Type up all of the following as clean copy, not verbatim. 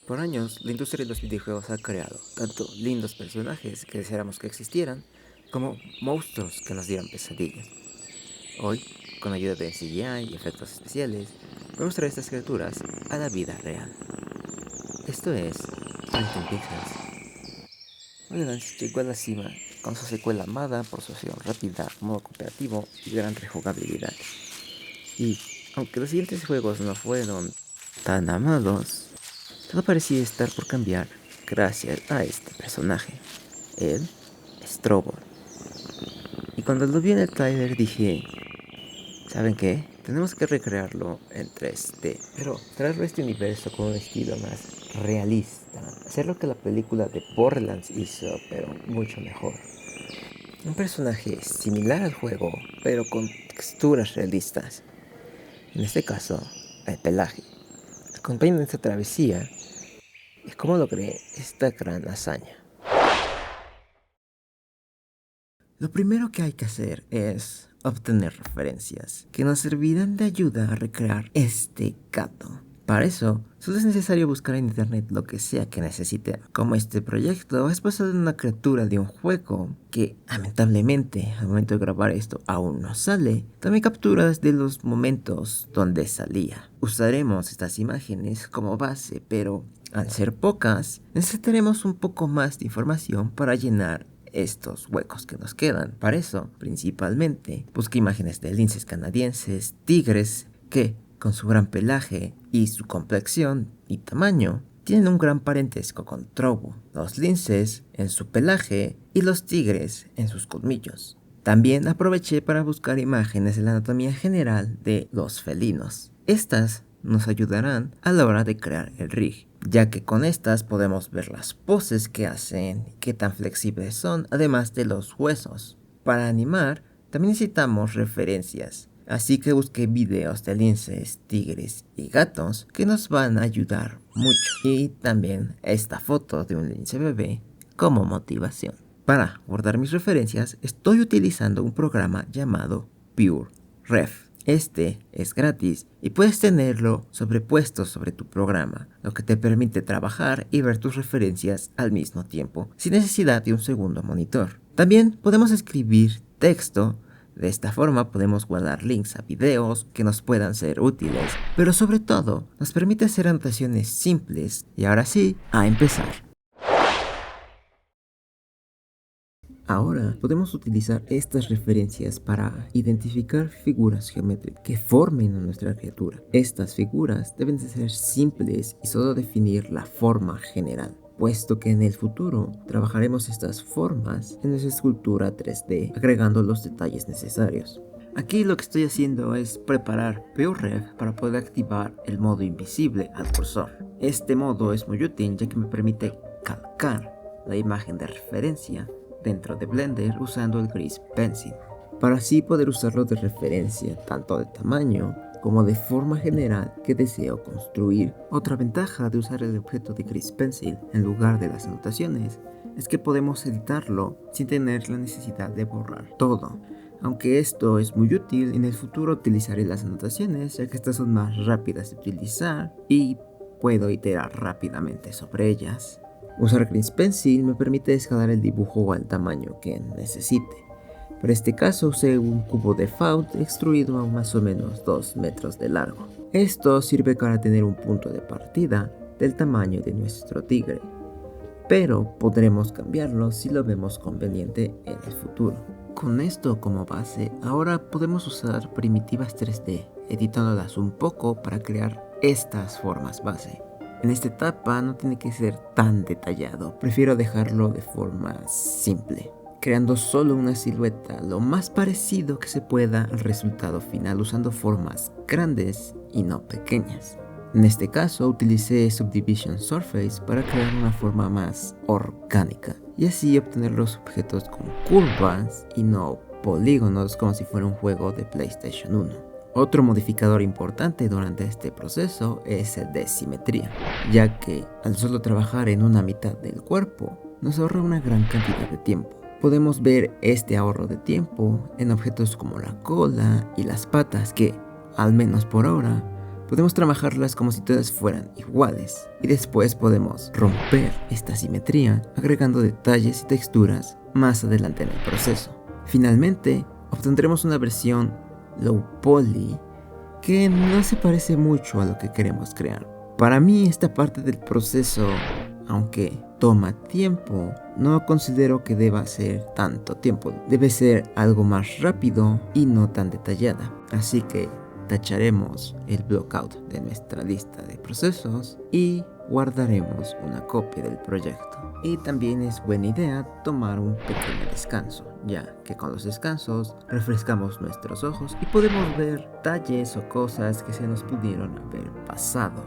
Por años, la industria de los videojuegos ha creado tanto lindos personajes que deseáramos que existieran, como monstruos que nos dieran pesadillas. Hoy, con ayuda de CGI y efectos especiales, podemos traer estas criaturas a la vida real. Esto es Twin Pixels. Borderlands llegó a la cima con su secuela amada por su acción rápida, modo cooperativo y gran rejugabilidad. Y, aunque los siguientes juegos no fueron tan amados, todo parecía estar por cambiar gracias a este personaje. Él es Trevor. Y cuando lo vi en el trailer dije, ¿saben qué? Tenemos que recrearlo en 3D, pero traerlo a este universo con un estilo más realista. Hacer lo que la película de Borderlands hizo, pero mucho mejor. Un personaje similar al juego, pero con texturas realistas. En este caso, el pelaje. Acompañan esta travesía y cómo logré esta gran hazaña. Lo primero que hay que hacer es obtener referencias que nos servirán de ayuda a recrear este gato. Para eso, solo es necesario buscar en internet lo que sea que necesiten. Como este proyecto es basado en una criatura de un juego que, lamentablemente, al momento de grabar esto aún no sale, tomé capturas de los momentos donde salía. Usaremos estas imágenes como base, pero al ser pocas, necesitaremos un poco más de información para llenar estos huecos que nos quedan. Para eso, principalmente, busqué imágenes de linces canadienses, tigres, que, con su gran pelaje y su complexión y tamaño, tienen un gran parentesco con Trovo, los linces en su pelaje y los tigres en sus colmillos. También aproveché para buscar imágenes de la anatomía general de los felinos. Estas nos ayudarán a la hora de crear el rig, ya que con estas podemos ver las poses que hacen, qué tan flexibles son, además de los huesos. Para animar, también necesitamos referencias, así que busqué videos de linces, tigres y gatos que nos van a ayudar mucho. Y también esta foto de un lince bebé como motivación. Para guardar mis referencias, estoy utilizando un programa llamado PureRef. Este es gratis y puedes tenerlo sobrepuesto sobre tu programa, lo que te permite trabajar y ver tus referencias al mismo tiempo, sin necesidad de un segundo monitor. También podemos escribir texto. De esta forma podemos guardar links a videos que nos puedan ser útiles, pero sobre todo nos permite hacer anotaciones simples. Y ahora sí, a empezar. Ahora podemos utilizar estas referencias para identificar figuras geométricas que formen a nuestra criatura. Estas figuras deben de ser simples y solo definir la forma general, puesto que en el futuro trabajaremos estas formas en nuestra escultura 3D, agregando los detalles necesarios. Aquí lo que estoy haciendo es preparar PureRef para poder activar el modo invisible al cursor. Este modo es muy útil ya que me permite calcar la imagen de referencia dentro de Blender usando el Grease Pencil, para así poder usarlo de referencia tanto de tamaño como de forma general que deseo construir. Otra ventaja de usar el objeto de Grease Pencil en lugar de las anotaciones es que podemos editarlo sin tener la necesidad de borrar todo. Aunque esto es muy útil, en el futuro utilizaré las anotaciones ya que estas son más rápidas de utilizar y puedo iterar rápidamente sobre ellas. Usar Grease Pencil me permite escalar el dibujo al tamaño que necesite. Para este caso usé un cubo de Fault extruido a más o menos 2 metros de largo. Esto sirve para tener un punto de partida del tamaño de nuestro tigre, pero podremos cambiarlo si lo vemos conveniente en el futuro. Con esto como base, ahora podemos usar primitivas 3D, editándolas un poco para crear estas formas base. En esta etapa no tiene que ser tan detallado, prefiero dejarlo de forma simple, creando solo una silueta lo más parecido que se pueda al resultado final usando formas grandes y no pequeñas. En este caso utilicé Subdivision Surface para crear una forma más orgánica y así obtener los objetos con curvas y no polígonos como si fuera un juego de PlayStation 1. Otro modificador importante durante este proceso es el de simetría, ya que al solo trabajar en una mitad del cuerpo nos ahorra una gran cantidad de tiempo. Podemos ver este ahorro de tiempo en objetos como la cola y las patas que, al menos por ahora, Podemos trabajarlas como si todas fueran iguales y después podemos romper esta simetría agregando detalles y texturas más adelante en el proceso. Finalmente, obtendremos una versión low poly que no se parece mucho a lo que queremos crear. Para mí esta parte del proceso, aunque toma tiempo, no considero que deba ser tanto tiempo. Debe ser algo más rápido y no tan detallada. Así que tacharemos el blockout de nuestra lista de procesos y guardaremos una copia del proyecto. Y también es buena idea tomar un pequeño descanso, ya que con los descansos refrescamos nuestros ojos y podemos ver detalles o cosas que se nos pudieron haber pasado.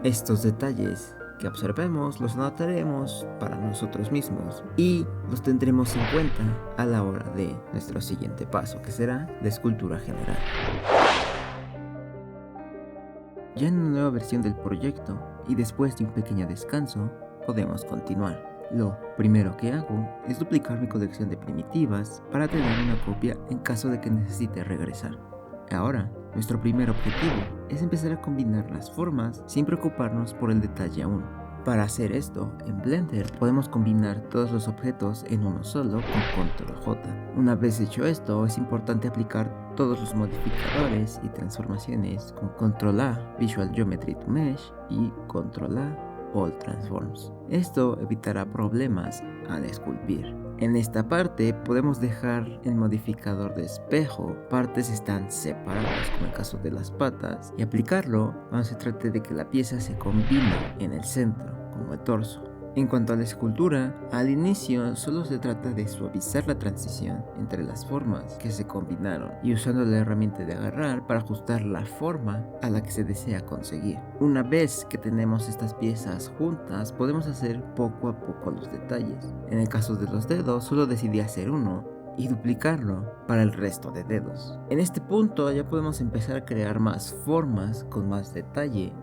Estos detalles que observemos los anotaremos para nosotros mismos y los tendremos en cuenta a la hora de nuestro siguiente paso, que será de escultura general. Ya en una nueva versión del proyecto y después de un pequeño descanso, podemos continuar. Lo primero que hago es duplicar mi colección de primitivas para tener una copia en caso de que necesite regresar. Ahora, nuestro primer objetivo es empezar a combinar las formas sin preocuparnos por el detalle aún. Para hacer esto, en Blender podemos combinar todos los objetos en uno solo con Ctrl J. Una vez hecho esto, es importante aplicar todos los modificadores y transformaciones con Ctrl A, Visual Geometry to Mesh, y Ctrl A, All Transforms. Esto evitará problemas al esculpir. En esta parte podemos dejar el modificador de espejo, partes están separadas como el caso de las patas, y aplicarlo cuando se trate de que la pieza se combine en el centro, como el torso. En cuanto a la escultura, al inicio solo se trata de suavizar la transición entre las formas que se combinaron y usando la herramienta de agarrar para ajustar la forma a la que se desea conseguir. Una vez que tenemos estas piezas juntas, podemos hacer poco a poco los detalles. En el caso de los dedos, solo decidí hacer uno y duplicarlo para el resto de dedos. En este punto ya podemos empezar a crear más formas con más detalle,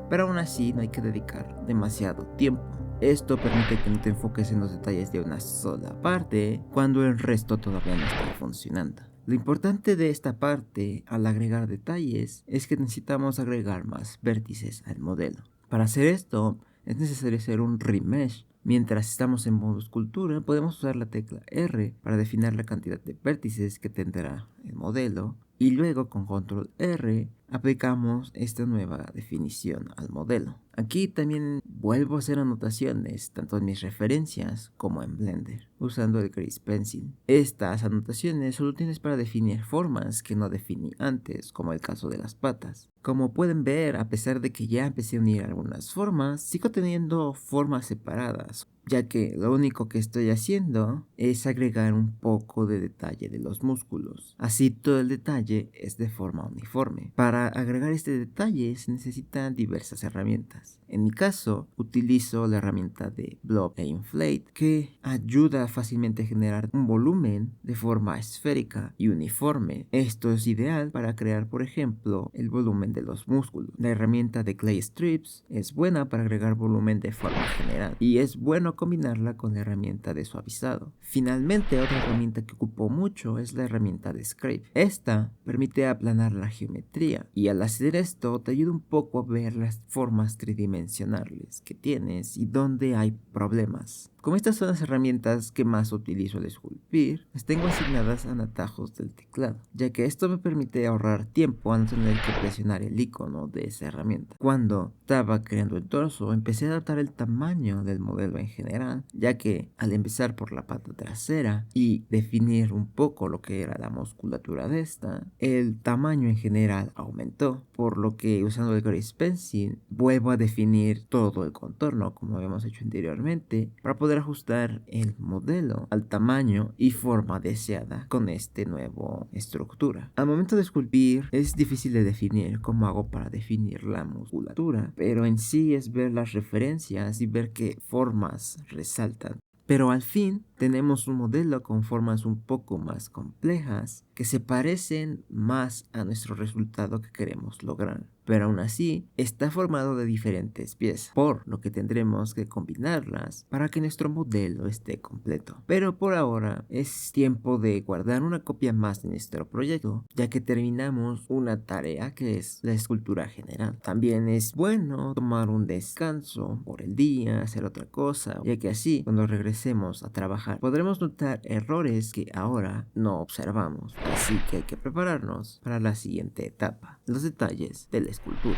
pero aún así no hay que dedicar demasiado tiempo. Esto permite que no te enfoques en los detalles de una sola parte cuando el resto todavía no está funcionando. Lo importante de esta parte al agregar detalles es que necesitamos agregar más vértices al modelo. Para hacer esto es necesario hacer un remesh. Mientras estamos en modo escultura podemos usar la tecla R para definir la cantidad de vértices que tendrá el modelo y luego con Ctrl R aplicamos esta nueva definición al modelo. Aquí también vuelvo a hacer anotaciones tanto en mis referencias como en Blender usando el Grease Pencil. Estas anotaciones solo tienes para definir formas que no definí antes, como el caso de las patas. Como pueden ver, a pesar de que ya empecé a unir algunas formas, sigo teniendo formas separadas, ya que lo único que estoy haciendo es agregar un poco de detalle de los músculos. Así todo el detalle es de forma uniforme. Para agregar este detalle se necesitan diversas herramientas. En mi caso, utilizo la herramienta de Blob e Inflate, que ayuda fácilmente a generar un volumen de forma esférica y uniforme. Esto es ideal para crear, por ejemplo, el volumen de los músculos. La herramienta de Clay Strips es buena para agregar volumen de forma general y es bueno combinarla con la herramienta de suavizado. Finalmente, otra herramienta que ocupo mucho es la herramienta de Scrape. Esta permite aplanar la geometría y al hacer esto te ayuda un poco a ver las formas tridimensionales que tienes y dónde hay problemas. Como estas son las herramientas que más utilizo al esculpir, las tengo asignadas a atajos del teclado, ya que esto me permite ahorrar tiempo al no tener que presionar el icono de esa herramienta. Cuando estaba creando el torso, empecé a adaptar el tamaño del modelo en general, ya que al empezar por la pata trasera y definir un poco lo que era la musculatura de esta, el tamaño en general aumentó, por lo que usando el Grease Pencil vuelvo a definir todo el contorno como habíamos hecho anteriormente para poder ajustar el modelo al tamaño y forma deseada con esta nueva estructura. Al momento de esculpir es difícil de definir cómo hago para definir la musculatura, pero en sí es ver las referencias y ver qué formas resaltan. Pero al fin tenemos un modelo con formas un poco más complejas que se parecen más a nuestro resultado que queremos lograr. Pero aún así, está formado de diferentes piezas, por lo que tendremos que combinarlas para que nuestro modelo esté completo. Pero por ahora, es tiempo de guardar una copia más de nuestro proyecto, ya que terminamos una tarea que es la escultura general. También es bueno tomar un descanso por el día, hacer otra cosa, ya que así, cuando regresemos a trabajar, podremos notar errores que ahora no observamos. Así que hay que prepararnos para la siguiente etapa, los detalles de la escultura.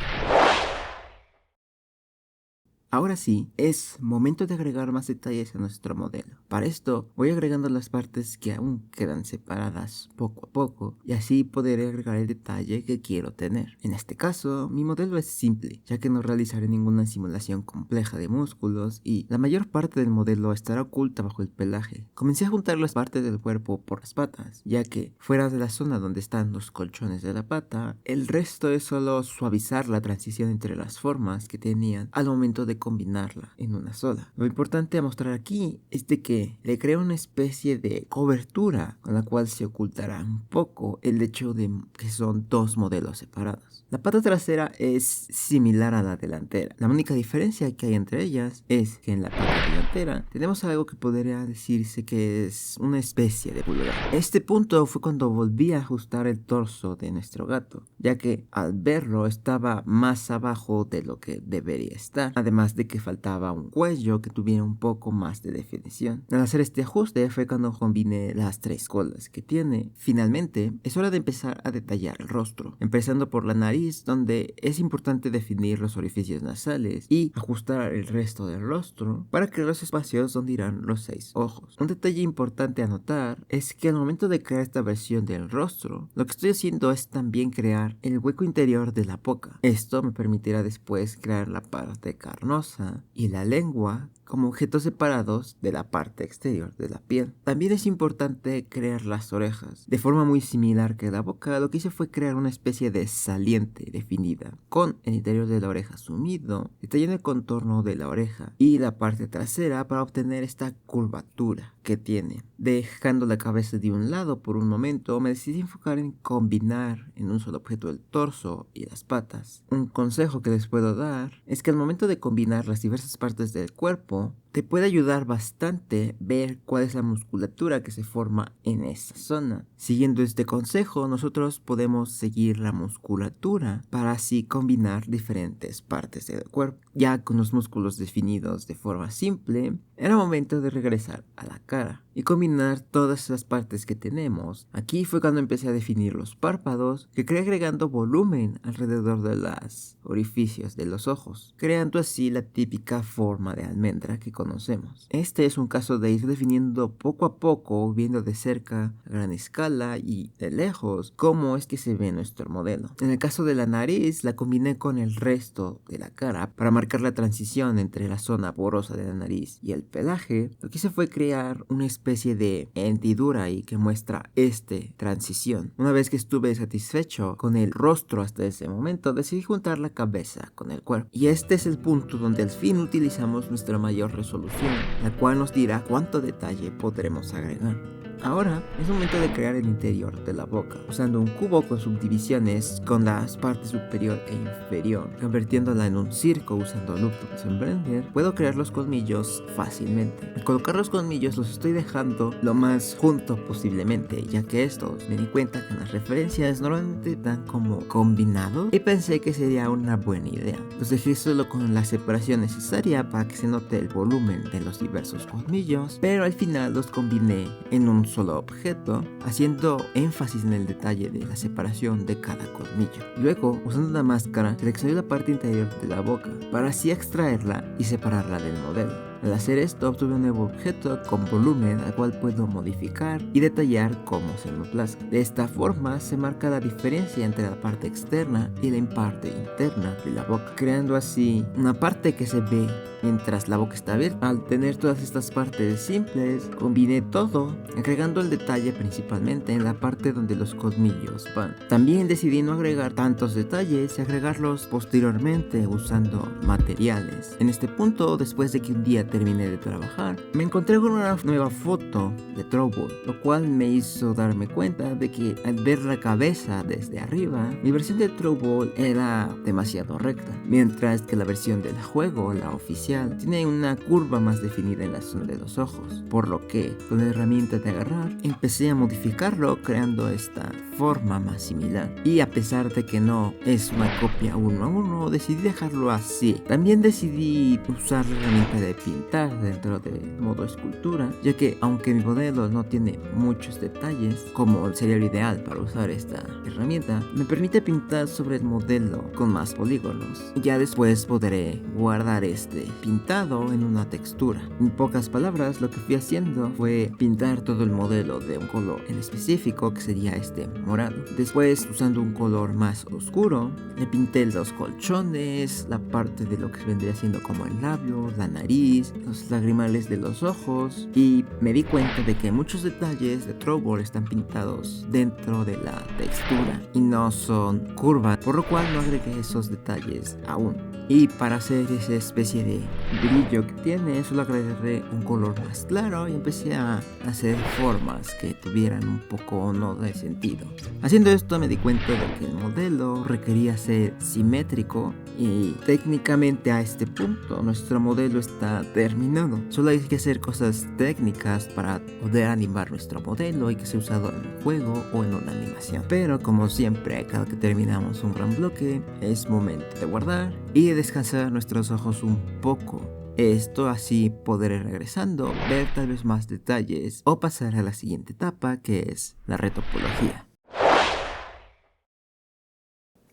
Ahora sí, es momento de agregar más detalles a nuestro modelo. Para esto, voy agregando las partes que aún quedan separadas poco a poco, y así podré agregar el detalle que quiero tener. En este caso, mi modelo es simple, ya que no realizaré ninguna simulación compleja de músculos y la mayor parte del modelo estará oculta bajo el pelaje. Comencé a juntar las partes del cuerpo por las patas, ya que fuera de la zona donde están los colchones de la pata, el resto es solo suavizar la transición entre las formas que tenían al momento de combinarla en una sola. Lo importante a mostrar aquí es de que le creo una especie de cobertura con la cual se ocultará un poco el hecho de que son dos modelos separados. La pata trasera es similar a la delantera. La única diferencia que hay entre ellas es que en la pata delantera tenemos algo que podría decirse que es una especie de pulgar. Este punto fue cuando volví a ajustar el torso de nuestro gato, ya que al verlo estaba más abajo de lo que debería estar, además de que faltaba un cuello que tuviera un poco más de definición. Al hacer este ajuste fue cuando combiné las tres colas que tiene. Finalmente, es hora de empezar a detallar el rostro, empezando por la nariz, donde es importante definir los orificios nasales y ajustar el resto del rostro para crear los espacios donde irán los 6 ojos. Un detalle importante a notar es que al momento de crear esta versión del rostro, lo que estoy haciendo es también crear el hueco interior de la boca. Esto me permitirá después crear la parte carnosa y la lengua como objetos separados de la parte exterior de la piel. También es importante crear las orejas. De forma muy similar que la boca, lo que hice fue crear una especie de saliente definida, con el interior de la oreja sumido, detallando el contorno de la oreja y la parte trasera para obtener esta curvatura que tiene. Dejando la cabeza de un lado por un momento, me decidí enfocar en combinar en un solo objeto el torso y las patas. Un consejo que les puedo dar es que al momento de combinar las diversas partes del cuerpo, te puede ayudar bastante ver cuál es la musculatura que se forma en esa zona. Siguiendo este consejo, nosotros podemos seguir la musculatura para así combinar diferentes partes del cuerpo. Ya con los músculos definidos de forma simple, era momento de regresar a la cara y combinar todas las partes que tenemos. Aquí fue cuando empecé a definir los párpados, que creé agregando volumen alrededor de los orificios de los ojos, creando así la típica forma de almendra que conocemos. Este es un caso de ir definiendo poco a poco, viendo de cerca, a gran escala y de lejos cómo es que se ve nuestro modelo. En el caso de la nariz, la combiné con el resto de la cara para marcar la transición entre la zona porosa de la nariz y el pelaje. Lo que hice fue crear una especie de hendidura ahí que muestra esta transición. Una vez que estuve satisfecho con el rostro hasta ese momento, decidí juntar la cabeza con el cuerpo. Y este es el punto donde al fin utilizamos nuestra mayor resolución, la cual nos dirá cuánto detalle podremos agregar. Ahora es momento de crear el interior de la boca, usando un cubo con subdivisiones con las partes superior e inferior, convirtiéndola en un circo usando Loop Tools Blender. Puedo crear los colmillos fácilmente. Al colocar los colmillos los estoy dejando lo más junto posiblemente, ya que estos me di cuenta que en las referencias normalmente dan como combinados y pensé que sería una buena idea. Los dejé solo con la separación necesaria para que se note el volumen de los diversos colmillos, pero al final los combiné en un solo objeto, haciendo énfasis en el detalle de la separación de cada colmillo. Luego, usando una máscara, seleccioné la parte interior de la boca para así extraerla y separarla del modelo. Al hacer esto, obtuve un nuevo objeto con volumen al cual puedo modificar y detallar como se me plazca. De esta forma se marca la diferencia entre la parte externa y la parte interna de la boca, creando así una parte que se ve mientras la boca está abierta. Al tener todas estas partes simples, combiné todo, agregando el detalle principalmente en la parte donde los colmillos van. También decidí no agregar tantos detalles y agregarlos posteriormente usando materiales. En este punto, después de que un día terminé de trabajar, me encontré con una nueva foto de Throwball, lo cual me hizo darme cuenta de que al ver la cabeza desde arriba, mi versión de Throwball era demasiado recta, mientras que la versión del juego, la oficial, tiene una curva más definida en la zona de los ojos, por lo que con la herramienta de agarrar empecé a modificarlo creando esta forma más similar. Y a pesar de que no es una copia uno a uno, decidí dejarlo así. También decidí usar la herramienta de pintar dentro de modo escultura, ya que aunque mi modelo no tiene muchos detalles, como sería lo ideal para usar esta herramienta, me permite pintar sobre el modelo con más polígonos. Y ya después podré guardar este pintado en una textura. En pocas palabras, lo que fui haciendo fue pintar todo el modelo de un color en específico, que sería este morado. Después, usando un color más oscuro, le pinté los colchones, la parte de lo que vendría siendo como el labio, la nariz, los lagrimales de los ojos, y me di cuenta de que muchos detalles de Throwball están pintados dentro de la textura y no son curvas, por lo cual no agregué esos detalles aún. Y para hacer esa especie de brillo que tiene, solo agregué un color más claro y empecé a hacer formas que tuvieran un poco o no de sentido. Haciendo esto me di cuenta de que el modelo requería ser simétrico y técnicamente a este punto nuestro modelo está terminado. Solo hay que hacer cosas técnicas para poder animar nuestro modelo y que sea usado en un juego o en una animación. Pero como siempre, cada que terminamos un gran bloque, es momento de guardar y descansar nuestros ojos un poco. Esto así podré regresando, ver tal vez más detalles o pasar a la siguiente etapa, que es la retopología.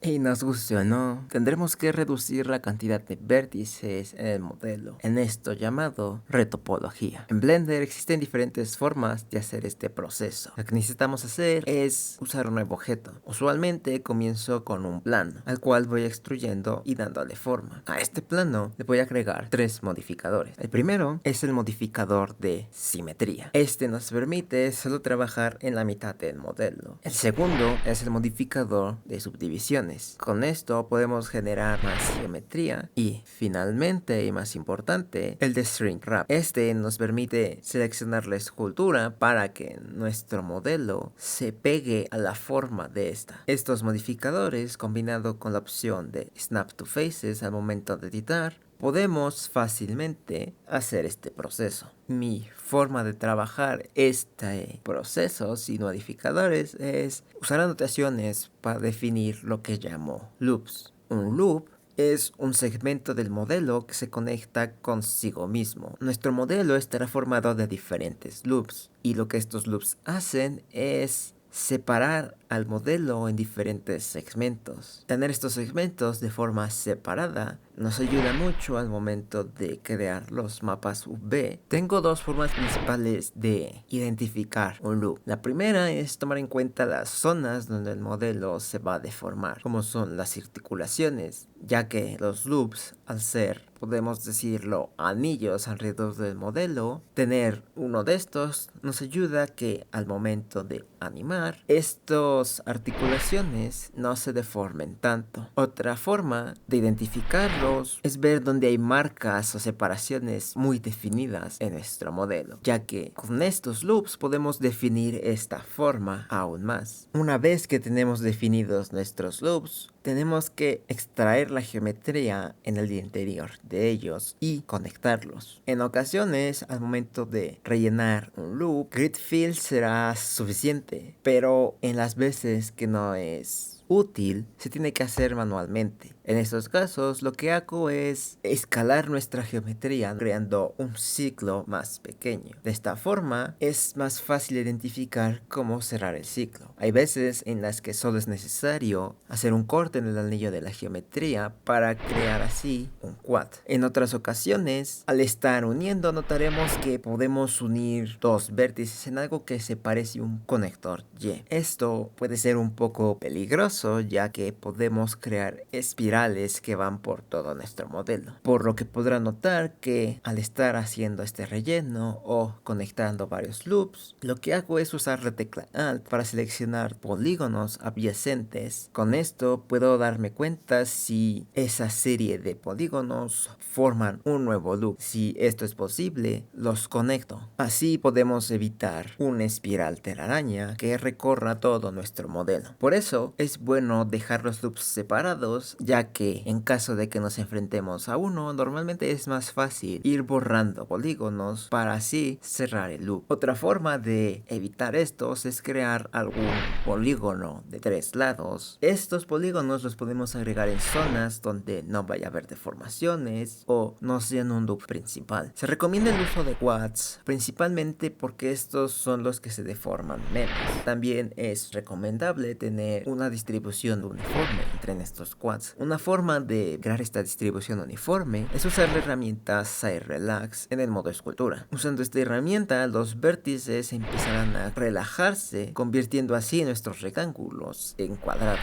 Y nos guste o no, tendremos que reducir la cantidad de vértices en el modelo, en esto llamado retopología. En Blender existen diferentes formas de hacer este proceso. Lo que necesitamos hacer es usar un nuevo objeto. Usualmente comienzo con un plano, al cual voy extruyendo y dándole forma. A este plano le voy a agregar 3 modificadores. El primero es el modificador de simetría. Este nos permite solo trabajar en la mitad del modelo. El segundo es el modificador de subdivisiones. Con esto podemos generar más geometría. Y finalmente, y más importante, el de Shrink Wrap. Este nos permite seleccionar la escultura para que nuestro modelo se pegue a la forma de esta. Estos modificadores, combinado con la opción de Snap to Faces al momento de editar, podemos fácilmente hacer este proceso. Mi forma de trabajar este proceso sin modificadores es usar anotaciones para definir lo que llamo loops. Un loop es un segmento del modelo que se conecta consigo mismo. Nuestro modelo estará formado de diferentes loops y lo que estos loops hacen es separar al modelo en diferentes segmentos. Tener estos segmentos de forma separada nos ayuda mucho al momento de crear los mapas UV. Tengo 2 formas principales de identificar un loop. La primera es tomar en cuenta las zonas donde el modelo se va a deformar, como son las articulaciones, ya que los loops, al ser, podemos decirlo, anillos alrededor del modelo, tener uno de estos nos ayuda a que al momento de animar, estas articulaciones no se deformen tanto. Otra forma de identificarlos es ver donde hay marcas o separaciones muy definidas en nuestro modelo, ya que con estos loops podemos definir esta forma aún más. Una vez que tenemos definidos nuestros loops, tenemos que extraer la geometría en el interior de ellos y conectarlos. En ocasiones, al momento de rellenar un loop, Grid Fill será suficiente, pero en las veces que no es útil, se tiene que hacer manualmente. En estos casos, lo que hago es escalar nuestra geometría creando un ciclo más pequeño. De esta forma, es más fácil identificar cómo cerrar el ciclo. Hay veces en las que solo es necesario hacer un corte en el anillo de la geometría para crear así un quad. En otras ocasiones, al estar uniendo, notaremos que podemos unir 2 vértices en algo que se parece a un conector Y. Esto puede ser un poco peligroso, poderoso, ya que podemos crear espirales que van por todo nuestro modelo. Por lo que podrán notar que al estar haciendo este relleno o conectando varios loops, lo que hago es usar la tecla Alt para seleccionar polígonos adyacentes. Con esto puedo darme cuenta si esa serie de polígonos forman un nuevo loop. Si esto es posible, los conecto. Así podemos evitar una espiral telaraña que recorra todo nuestro modelo. Por eso es bueno dejar los loops separados, ya que en caso de que nos enfrentemos a uno, normalmente es más fácil ir borrando polígonos para así cerrar el loop. Otra forma de evitar estos es crear algún polígono de 3 lados. Estos polígonos los podemos agregar en zonas donde no vaya a haber deformaciones o no sean un loop principal. Se recomienda el uso de quads, principalmente porque estos son los que se deforman menos. También es recomendable tener una distribución uniforme entre estos quads. Una forma de crear esta distribución uniforme es usar la herramienta Side Relax en el modo escultura. Usando esta herramienta, los vértices empezarán a relajarse, convirtiendo así nuestros rectángulos en cuadrados.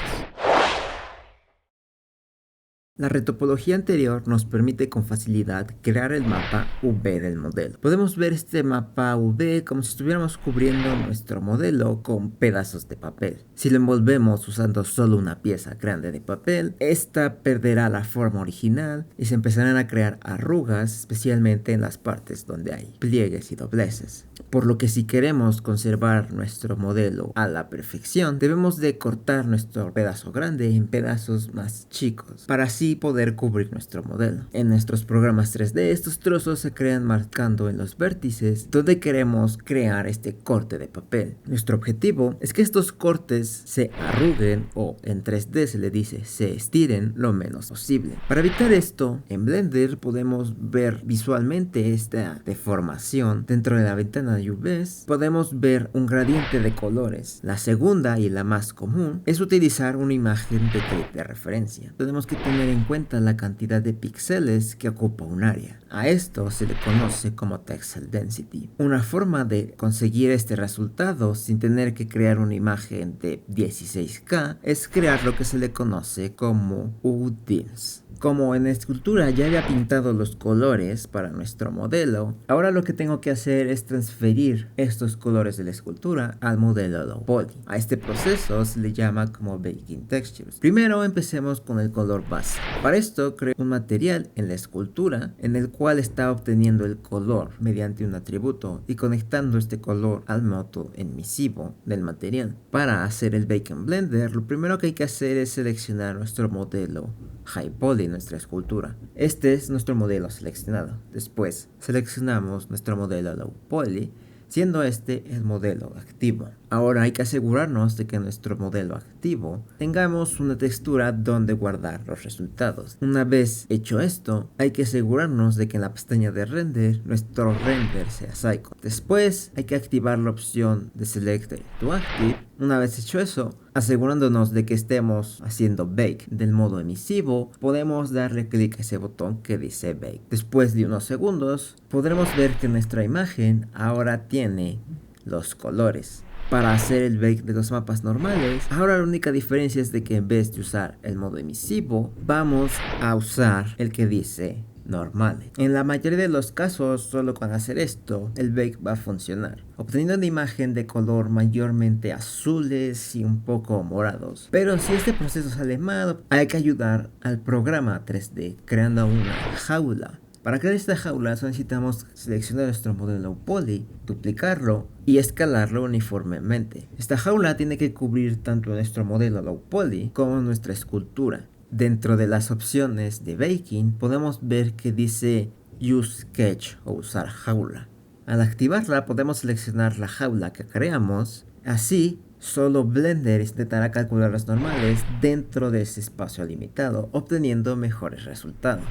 La retopología anterior nos permite con facilidad crear el mapa V del modelo. Podemos ver este mapa V como si estuviéramos cubriendo nuestro modelo con pedazos de papel. Si lo envolvemos usando solo una pieza grande de papel, esta perderá la forma original y se empezarán a crear arrugas, especialmente en las partes donde hay pliegues y dobleces. Por lo que si queremos conservar nuestro modelo a la perfección, debemos de cortar nuestro pedazo grande en pedazos más chicos, para así poder cubrir nuestro modelo. En nuestros programas 3D, estos trozos se crean marcando en los vértices donde queremos crear este corte de papel. Nuestro objetivo es que estos cortes se arruguen, o en 3D se le dice se estiren lo menos posible. Para evitar esto, en Blender podemos ver visualmente esta deformación. Dentro de la ventana de UVs podemos ver un gradiente de colores. La segunda y la más común es utilizar una imagen de clip de referencia. Tenemos que tener en cuenta la cantidad de píxeles que ocupa un área. A esto se le conoce como Pixel Density. Una forma de conseguir este resultado sin tener que crear una imagen de 16K es crear lo que se le conoce como UDIMs. Como en la escultura ya había pintado los colores para nuestro modelo, ahora lo que tengo que hacer es transferir estos colores de la escultura al modelo low poly. A este proceso se le llama como Baking Textures. Primero empecemos con el color base. Para esto creo un material en la escultura en el cual está obteniendo el color mediante un atributo y conectando este color al método emissivo del material. Para hacer el Bake en Blender, lo primero que hay que hacer es seleccionar nuestro modelo High Poly, nuestra escultura. Este es nuestro modelo seleccionado. Después seleccionamos nuestro modelo Low Poly, siendo este el modelo activo. Ahora hay que asegurarnos de que nuestro modelo activo tengamos una textura donde guardar los resultados. Una vez hecho esto, hay que asegurarnos de que en la pestaña de render, nuestro render sea cycle. Después hay que activar la opción de Select to Active. Una vez hecho eso, asegurándonos de que estemos haciendo Bake del modo emisivo, podemos darle clic a ese botón que dice Bake. Después de unos segundos, podremos ver que nuestra imagen ahora tiene los colores. Para hacer el bake de los mapas normales, ahora la única diferencia es de que en vez de usar el modo emisivo, vamos a usar el que dice normal. En la mayoría de los casos, solo con hacer esto, el bake va a funcionar, obteniendo una imagen de color mayormente azules y un poco morados. Pero si este proceso sale mal, hay que ayudar al programa 3D creando una jaula. Para crear esta jaula necesitamos seleccionar nuestro modelo poly, duplicarlo y escalarlo uniformemente. Esta jaula tiene que cubrir tanto nuestro modelo low poly como nuestra escultura. Dentro de las opciones de baking podemos ver que dice Use Sketch o usar jaula. Al activarla podemos seleccionar la jaula que creamos. Así solo Blender intentará calcular los normales dentro de ese espacio limitado, obteniendo mejores resultados.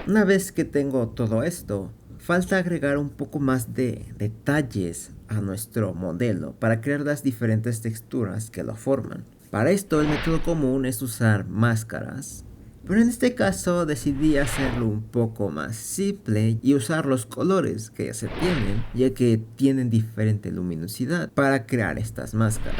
Una vez que tengo todo esto, falta agregar un poco más de detalles a nuestro modelo para crear las diferentes texturas que lo forman. Para esto el método común es usar máscaras, pero en este caso decidí hacerlo un poco más simple y usar los colores que ya se tienen, ya que tienen diferente luminosidad para crear estas máscaras.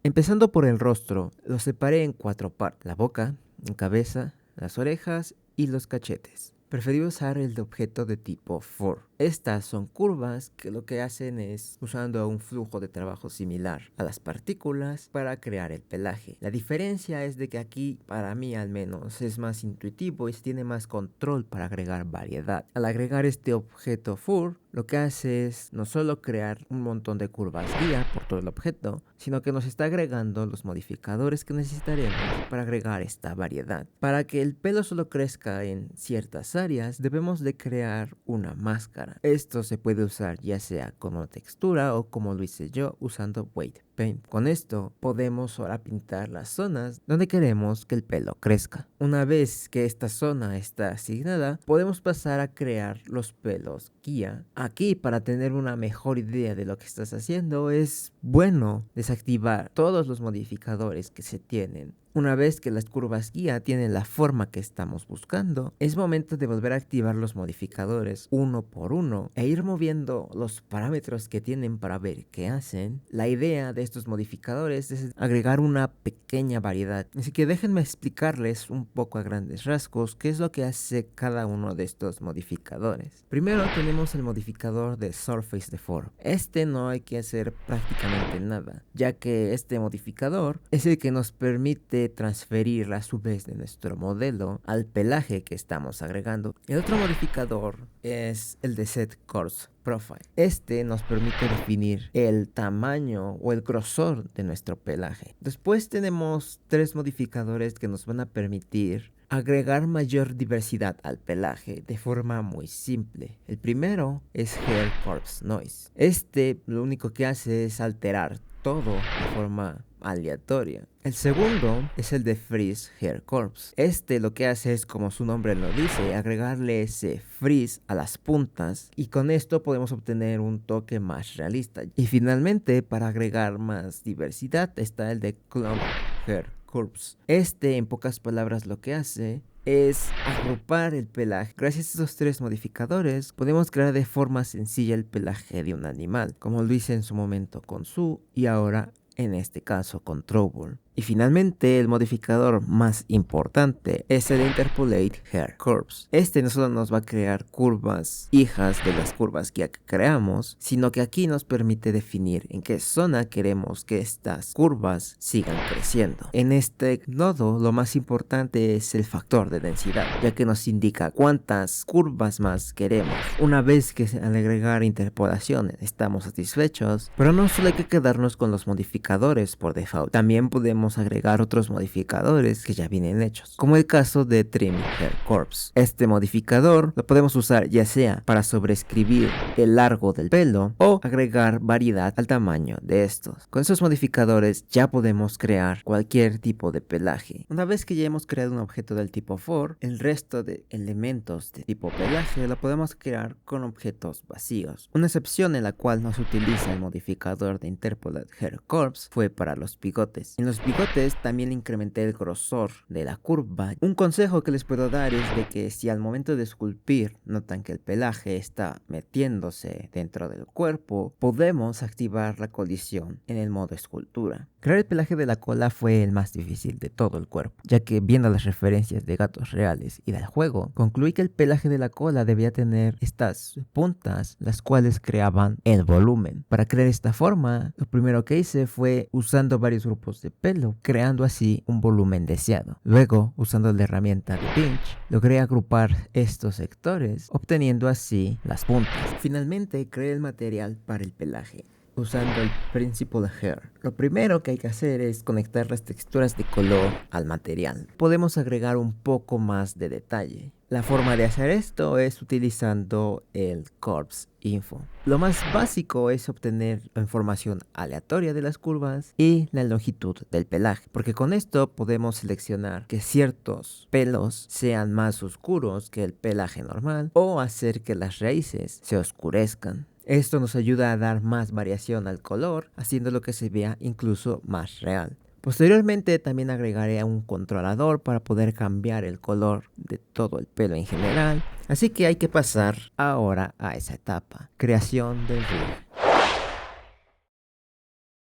Empezando por el rostro, lo separé en 4 partes: la boca, la cabeza, las orejas y los cachetes. Preferí usar el objeto de tipo for. Estas son curvas que lo que hacen es usando un flujo de trabajo similar a las partículas para crear el pelaje. La diferencia es de que aquí, para mí al menos, es más intuitivo y se tiene más control para agregar variedad. Al agregar este objeto for, lo que hace es no solo crear un montón de curvas guía por todo el objeto, sino que nos está agregando los modificadores que necesitaremos para agregar esta variedad. Para que el pelo solo crezca en ciertas áreas, debemos de crear una máscara. Esto se puede usar ya sea como textura o como lo hice yo usando Weight Paint. Con esto podemos ahora pintar las zonas donde queremos que el pelo crezca. Una vez que esta zona está asignada, podemos pasar a crear los pelos guía. Aquí, para tener una mejor idea de lo que estás haciendo, es bueno desactivar todos los modificadores que se tienen. Una vez que las curvas guía tienen la forma que estamos buscando, es momento de volver a activar los modificadores uno por uno e ir moviendo los parámetros que tienen para ver qué hacen. La idea de estos modificadores es agregar una pequeña variedad, así que déjenme explicarles un poco a grandes rasgos qué es lo que hace cada uno de estos modificadores. Primero tenemos el modificador de Surface Deform. Este no hay que hacer prácticamente nada, ya que este modificador es el que nos permite transferir a su vez de nuestro modelo al pelaje que estamos agregando. El otro modificador es el de Set Coarse Profile. Este nos permite definir el tamaño o el grosor de nuestro pelaje. Después tenemos 3 modificadores que nos van a permitir agregar mayor diversidad al pelaje de forma muy simple. El primero es Hair Corpse Noise. Este lo único que hace es alterar todo de forma aleatoria. El segundo es el de Freeze Hair Corpse. Este lo que hace es, como su nombre lo dice, agregarle ese frizz a las puntas, y con esto podemos obtener un toque más realista. Y finalmente, para agregar más diversidad, está el de Clump Hair Corpse. Este, en pocas palabras, lo que hace es agrupar el pelaje. Gracias a estos 3 modificadores podemos crear de forma sencilla el pelaje de un animal, como lo hice en su momento con Sue y ahora en este caso con Trouble. Y finalmente, el modificador más importante es el Interpolate Hair Curves. Este no solo nos va a crear curvas hijas de las curvas que creamos, sino que aquí nos permite definir en qué zona queremos que estas curvas sigan creciendo. En este nodo, lo más importante es el factor de densidad, ya que nos indica cuántas curvas más queremos. Una vez que al agregar interpolaciones estamos satisfechos, pero no solo hay que quedarnos con los modificadores por default, también podemos agregar otros modificadores que ya vienen hechos, como el caso de Trim Hair Corpse. Este modificador lo podemos usar ya sea para sobreescribir el largo del pelo o agregar variedad al tamaño de estos. Con esos modificadores ya podemos crear cualquier tipo de pelaje. Una vez que ya hemos creado un objeto del tipo for, el resto de elementos de tipo pelaje lo podemos crear con objetos vacíos. Una excepción en la cual no se utiliza el modificador de Interpolate Hair Corpse fue para los bigotes. En los bigotes también incrementé el grosor de la curva. Un consejo que les puedo dar es de que si al momento de esculpir notan que el pelaje está metiéndose dentro del cuerpo, podemos activar la colisión en el modo escultura. Crear el pelaje de la cola fue el más difícil de todo el cuerpo, ya que viendo las referencias de gatos reales y del juego, concluí que el pelaje de la cola debía tener estas puntas, las cuales creaban el volumen. Para crear esta forma, lo primero que hice fue usando varios grupos de pelo, creando así un volumen deseado. Luego, usando la herramienta de pinch, logré agrupar estos sectores, obteniendo así las puntas. Finalmente, creé el material para el pelaje usando el Principal Hair. Lo primero que hay que hacer es conectar las texturas de color al material. Podemos agregar un poco más de detalle. La forma de hacer esto es utilizando el Corpse Info. Lo más básico es obtener la información aleatoria de las curvas y la longitud del pelaje, porque con esto podemos seleccionar que ciertos pelos sean más oscuros que el pelaje normal o hacer que las raíces se oscurezcan. Esto nos ayuda a dar más variación al color, haciéndolo que se vea incluso más real. Posteriormente también agregaré un controlador para poder cambiar el color de todo el pelo en general. Así que hay que pasar ahora a esa etapa, creación del rig.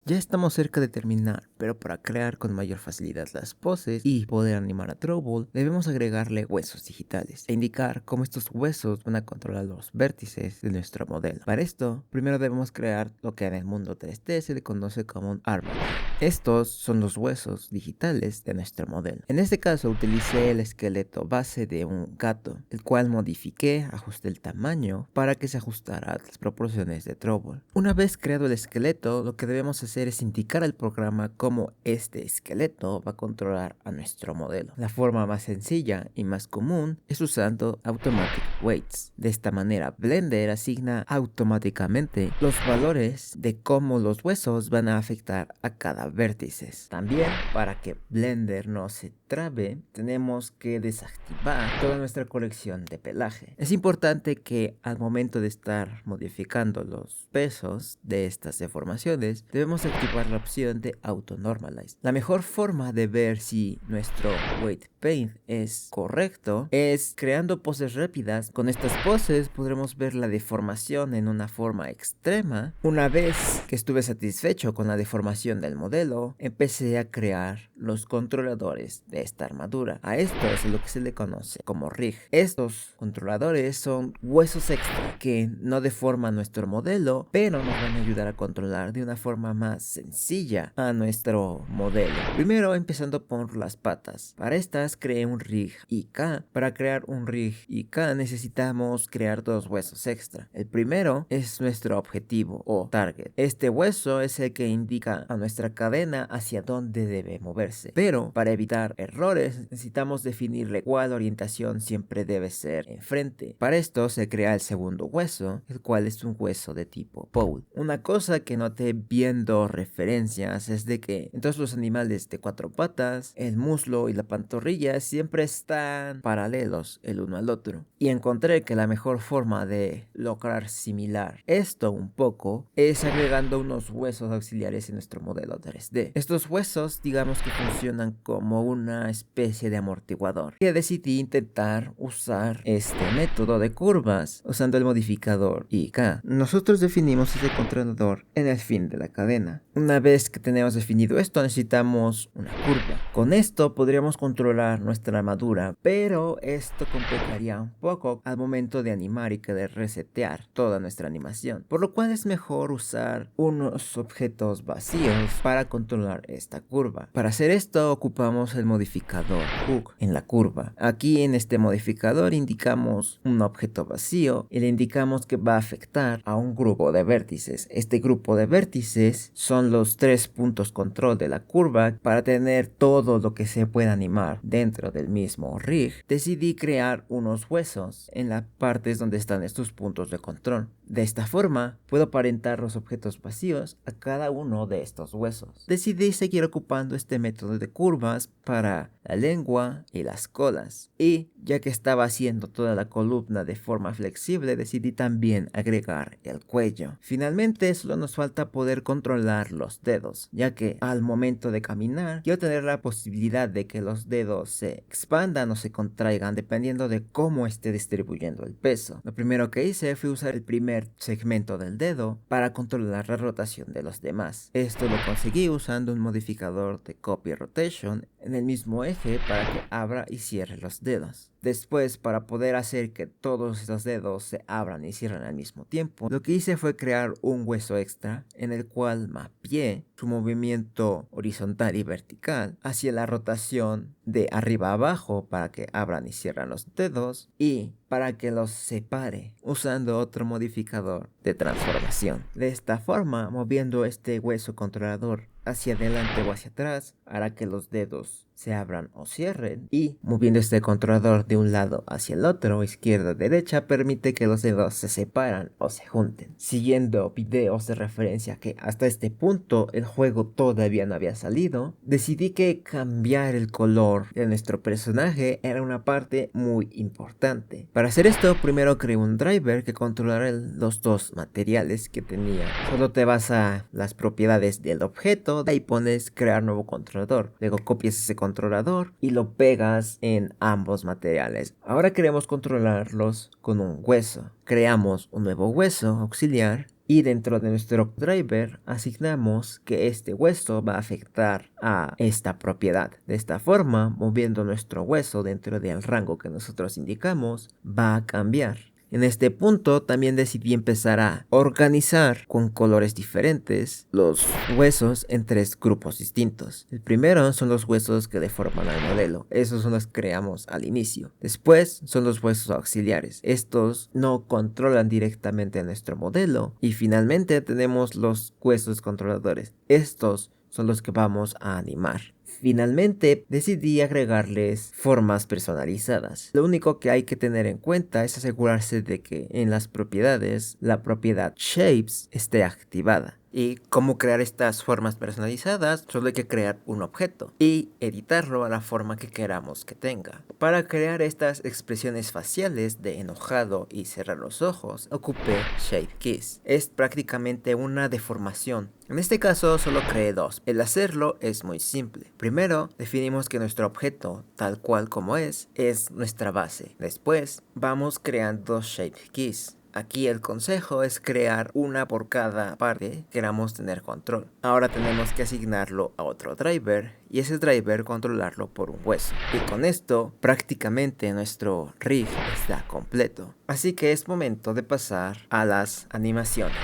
Ya estamos cerca de terminar, pero para crear con mayor facilidad las poses y poder animar a Trouble, debemos agregarle huesos digitales e indicar cómo estos huesos van a controlar los vértices de nuestro modelo. Para esto, primero debemos crear lo que en el mundo 3D se le conoce como un armor. Estos son los huesos digitales de nuestro modelo. En este caso utilicé el esqueleto base de un gato, el cual modifiqué, ajusté el tamaño para que se ajustara a las proporciones de Trouble. Una vez creado el esqueleto, lo que debemos hacer es indicar al programa cómo este esqueleto va a controlar a nuestro modelo. La forma más sencilla y más común es usando Automatic Weights. De esta manera, Blender asigna automáticamente los valores de cómo los huesos van a afectar a cada vértice. También, para que Blender no se trabe, tenemos que desactivar toda nuestra colección de pelaje. Es importante que al momento de estar modificando los pesos de estas deformaciones, debemos activar la opción de Auto Normalize. La mejor forma de ver si nuestro Weight Paint es correcto es creando poses rápidas. Con estas poses podremos ver la deformación en una forma extrema. Una vez que estuve satisfecho con la deformación del modelo, empecé a crear los controladores de esta armadura. A esto es lo que se le conoce como rig. Estos controladores son huesos extra que no deforman nuestro modelo, pero nos van a ayudar a controlar de una forma más sencilla a nuestro modelo. Primero, empezando por las patas. Para estas creé un rig IK. Para crear un rig IK necesitamos crear dos huesos extra. El primero es nuestro objetivo o target. Este hueso es el que indica a nuestra cadena hacia dónde debe moverse. Pero para evitar errores necesitamos definirle cuál orientación siempre debe ser enfrente. Para esto se crea el segundo hueso, el cual es un hueso de tipo pole. Una cosa que noté viendo referencias es de que en todos los animales de cuatro patas, el muslo y la pantorrilla siempre están paralelos el uno al otro. Y encontré que la mejor forma de lograr similar esto un poco es agregando unos huesos auxiliares en nuestro modelo 3D. Estos huesos, digamos que funcionan como una especie de amortiguador. Que decidí intentar usar este método de curvas usando el modificador IK. Nosotros definimos este controlador en el fin de la cadena. Una vez que tenemos definido esto, necesitamos una curva. Con esto podríamos controlar nuestra armadura, pero esto complicaría un poco al momento de animar y querer resetear toda nuestra animación, por lo cual es mejor usar unos objetos vacíos para controlar esta curva. Para hacer esto ocupamos el modificador hook en la curva. Aquí en este modificador indicamos un objeto vacío y le indicamos que va a afectar a un grupo de vértices. Este grupo de vértices son los 3 puntos control de la curva. Para tener todo lo que se pueda animar dentro del mismo rig, decidí crear unos huesos en las partes donde están estos puntos de control. De esta forma, puedo aparentar los objetos vacíos a cada uno de estos huesos. Decidí seguir ocupando este método de curvas para la lengua y las colas. Y ya que estaba haciendo toda la columna de forma flexible, decidí también agregar el cuello. Finalmente, solo nos falta poder controlar los dedos, ya que al momento de caminar, quiero tener la posibilidad de que los dedos se expandan o se contraigan dependiendo de cómo esté distribuyendo el peso. Lo primero que hice fue usar el primer segmento del dedo para controlar la rotación de los demás. Esto lo conseguí usando un modificador de Copy Rotation en el mismo eje para que abra y cierre los dedos. Después, para poder hacer que todos los dedos se abran y cierren al mismo tiempo, lo que hice fue crear un hueso extra en el cual mapeé su movimiento horizontal y vertical hacia la rotación de arriba a abajo para que abran y cierran los dedos y para que los separe usando otro modificador de transformación. De esta forma, moviendo este hueso controlador hacia adelante o hacia atrás hará que los dedos se abran o cierren, y moviendo este controlador de un lado hacia el otro, izquierda a derecha, permite que los dedos se separan o se junten. Siguiendo videos de referencia que hasta este punto el juego todavía no había salido, decidí que cambiar el color de nuestro personaje era una parte muy importante. Para hacer esto, primero creé un driver que controlara los dos materiales que tenía. Solo te vas a las propiedades del objeto, controlador, ahí pones crear nuevo controlador. Luego copias ese controlador y lo pegas en ambos materiales. Ahora queremos controlarlos con un hueso. Creamos un nuevo hueso auxiliar y dentro de nuestro driver asignamos que este hueso va a afectar a esta propiedad. De esta forma, moviendo nuestro hueso dentro del rango que nosotros indicamos, va a cambiar. En este punto también decidí empezar a organizar con colores diferentes los huesos en 3 grupos distintos. El primero son los huesos que deforman al modelo. Esos son los que creamos al inicio. Después son los huesos auxiliares. Estos no controlan directamente a nuestro modelo. Y finalmente tenemos los huesos controladores. Estos son los que vamos a animar. Finalmente decidí agregarles formas personalizadas. Lo único que hay que tener en cuenta es asegurarse de que en las propiedades la propiedad Shapes esté activada. Y cómo crear estas formas personalizadas, solo hay que crear un objeto y editarlo a la forma que queramos que tenga. Para crear estas expresiones faciales de enojado y cerrar los ojos, ocupé Shape Keys. Es prácticamente una deformación. En este caso solo creé 2. El hacerlo es muy simple. Primero definimos que nuestro objeto, tal cual como es nuestra base. Después vamos creando Shape Keys. Aquí el consejo es crear una por cada parte que queramos tener control. Ahora tenemos que asignarlo a otro driver y ese driver controlarlo por un hueso. Y con esto prácticamente nuestro rig está completo. Así que es momento de pasar a las animaciones.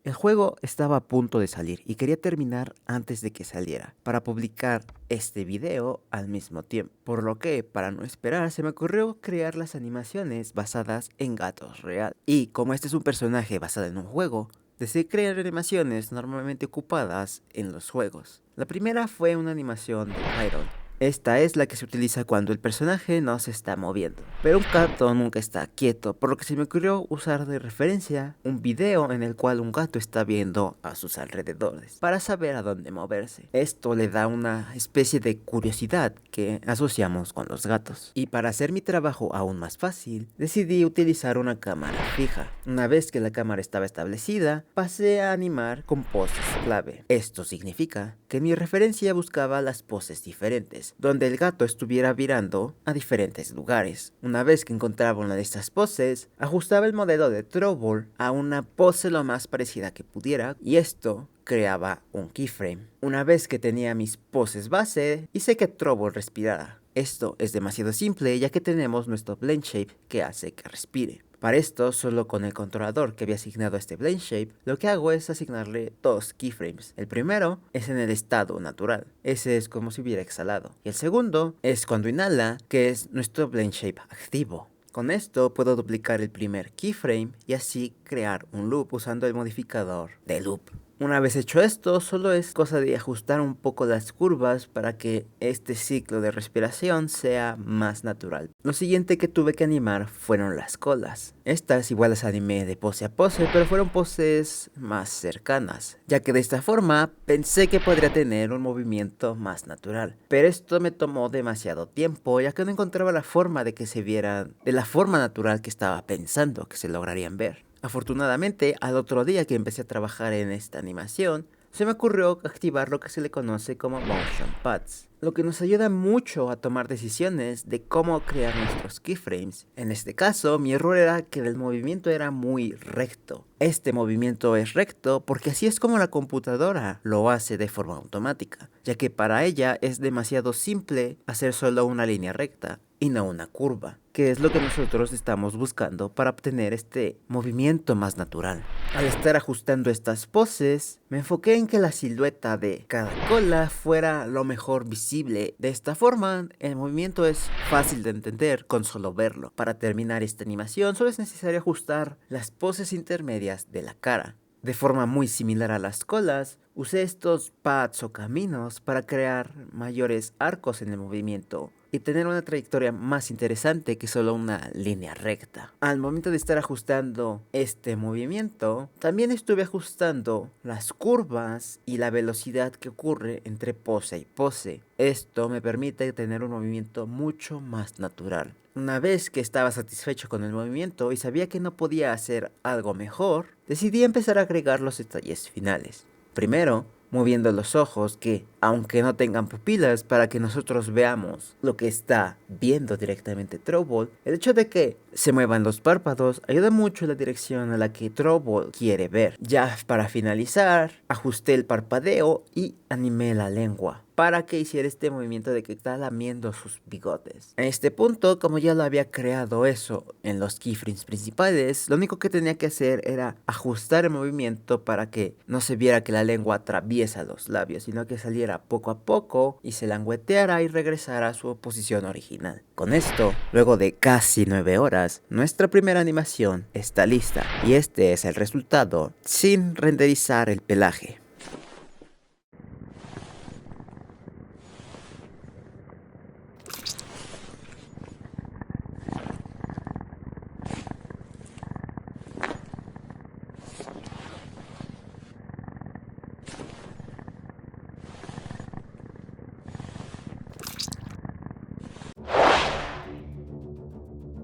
El juego estaba a punto de salir y quería terminar antes de que saliera para publicar este video al mismo tiempo. Por lo que, para no esperar, se me ocurrió crear las animaciones basadas en gatos real. Y como este es un personaje basado en un juego, decidí crear animaciones normalmente ocupadas en los juegos. La primera fue una animación de Iron. Esta es la que se utiliza cuando el personaje no se está moviendo. Pero un gato nunca está quieto, por lo que se me ocurrió usar de referencia un video en el cual un gato está viendo a sus alrededores para saber a dónde moverse. Esto le da una especie de curiosidad que asociamos con los gatos. Y para hacer mi trabajo aún más fácil, decidí utilizar una cámara fija. Una vez que la cámara estaba establecida, pasé a animar con poses clave. Esto significa que mi referencia buscaba las poses diferentes, donde el gato estuviera virando a diferentes lugares. Una vez que encontraba una de estas poses, ajustaba el modelo de Trouble a una pose lo más parecida que pudiera y esto creaba un keyframe. Una vez que tenía mis poses base, hice que Trouble respirara. Esto es demasiado simple ya que tenemos nuestro blend shape que hace que respire. Para esto, solo con el controlador que había asignado a este blend shape, lo que hago es asignarle 2 keyframes. El primero es en el estado natural, ese es como si hubiera exhalado. Y el segundo es cuando inhala, que es nuestro blend shape activo. Con esto puedo duplicar el primer keyframe y así crear un loop usando el modificador de loop. Una vez hecho esto, solo es cosa de ajustar un poco las curvas para que este ciclo de respiración sea más natural. Lo siguiente que tuve que animar fueron las colas. Estas igual las animé de pose a pose, pero fueron poses más cercanas, ya que de esta forma pensé que podría tener un movimiento más natural. Pero esto me tomó demasiado tiempo, ya que no encontraba la forma de que se vieran de la forma natural que estaba pensando que se lograrían ver. Afortunadamente, al otro día que empecé a trabajar en esta animación, se me ocurrió activar lo que se le conoce como Motion Paths, lo que nos ayuda mucho a tomar decisiones de cómo crear nuestros keyframes. En este caso, mi error era que el movimiento era muy recto. Este movimiento es recto porque así es como la computadora lo hace de forma automática, ya que para ella es demasiado simple hacer solo una línea recta y no una curva, que es lo que nosotros estamos buscando para obtener este movimiento más natural. Al estar ajustando estas poses, me enfoqué en que la silueta de cada cola fuera lo mejor visible. De esta forma, el movimiento es fácil de entender con solo verlo. Para terminar esta animación, solo es necesario ajustar las poses intermedias de la cara. De forma muy similar a las colas, usé estos paths o caminos para crear mayores arcos en el movimiento y tener una trayectoria más interesante que solo una línea recta. Al momento de estar ajustando este movimiento, también estuve ajustando las curvas y la velocidad que ocurre entre pose y pose. Esto me permite tener un movimiento mucho más natural. Una vez que estaba satisfecho con el movimiento y sabía que no podía hacer algo mejor, decidí empezar a agregar los detalles finales. Primero, moviendo los ojos que, aunque no tengan pupilas para que nosotros veamos lo que está viendo directamente Throwball, el hecho de que se muevan los párpados ayuda mucho en la dirección a la que Throwball quiere ver. Ya para finalizar, ajusté el parpadeo y animé la lengua para que hiciera este movimiento de que está lamiendo sus bigotes. En este punto, como ya lo había creado eso en los keyframes principales, lo único que tenía que hacer era ajustar el movimiento para que no se viera que la lengua atraviesa los labios, sino que saliera poco a poco y se langueteara y regresara a su posición original. Con esto, luego de casi 9 horas, nuestra primera animación está lista y este es el resultado sin renderizar el pelaje.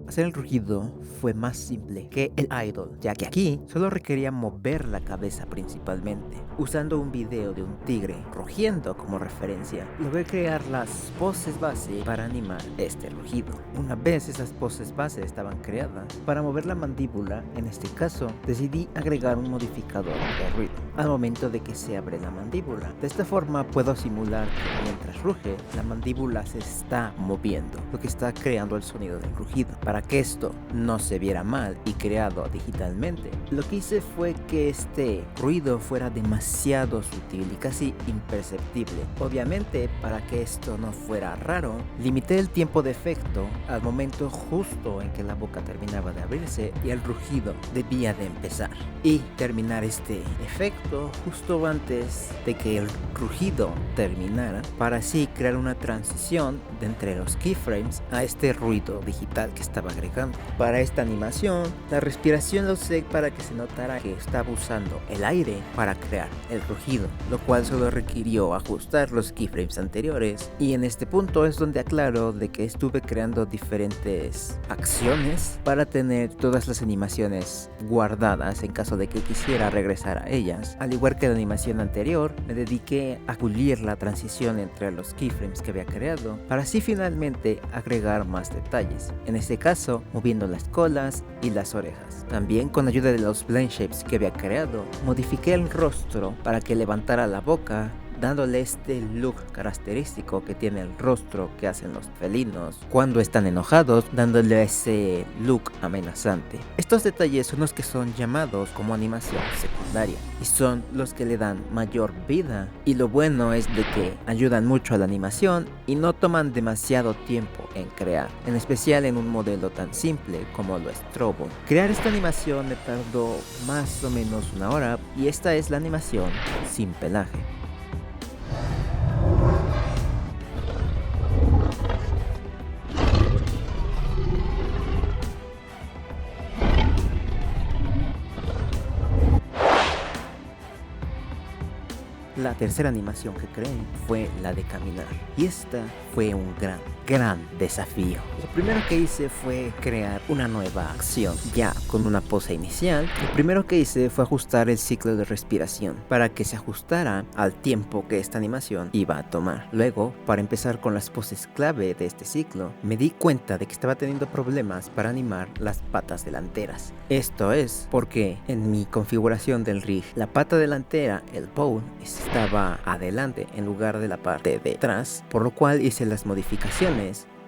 Hacer el rugido fue más simple que el idol, ya que aquí solo requería mover la cabeza principalmente. Usando un video de un tigre rugiendo como referencia, logré crear las poses base para animar este rugido. Una vez esas poses base estaban creadas, para mover la mandíbula, en este caso, decidí agregar un modificador de ruido al momento de que se abre la mandíbula. De esta forma puedo simular que mientras ruge, la mandíbula se está moviendo, lo que está creando el sonido del rugido. Para que esto no se viera mal y creado digitalmente, lo que hice fue que este ruido fuera demasiado sutil y casi imperceptible. Obviamente, para que esto no fuera raro, limité el tiempo de efecto al momento justo en que la boca terminaba de abrirse y el rugido debía de empezar, y terminar este efecto justo antes de que el rugido terminara, para así crear una transición de entre los keyframes a este ruido digital que estaba agregando. Para esta animación, la respiración lo usé para que se notara que estaba usando el aire para crear el rugido, lo cual solo requirió ajustar los keyframes anteriores, y en este punto es donde aclaro de que estuve creando diferentes acciones para tener todas las animaciones guardadas en caso de que quisiera regresar a ellas. Al igual que la animación anterior, me dediqué a pulir la transición entre los keyframes que había creado para así finalmente agregar más detalles, en este caso moviendo las colas y las orejas. También, con ayuda de los blend shapes que había creado, modifiqué el rostro para que levantara la boca, dándole este look característico que tiene el rostro que hacen los felinos cuando están enojados, dándole ese look amenazante. Estos detalles son los que son llamados como animación secundaria y son los que le dan mayor vida, y lo bueno es de que ayudan mucho a la animación y no toman demasiado tiempo en crear, en especial en un modelo tan simple como lo es Throwball. Crear esta animación me tardó más o menos 1 hora, y esta es la animación sin pelaje. La tercera animación que creé fue la de caminar, y esta fue un gran desafío. Lo primero que hice fue crear una nueva acción, ya con una pose inicial. Lo primero que hice fue ajustar el ciclo de respiración para que se ajustara al tiempo que esta animación iba a tomar. Luego, para empezar con las poses clave de este ciclo, me di cuenta de que estaba teniendo problemas para animar las patas delanteras. Esto es porque en mi configuración del rig, la pata delantera, el bow, estaba adelante en lugar de la parte de atrás, por lo cual hice las modificaciones.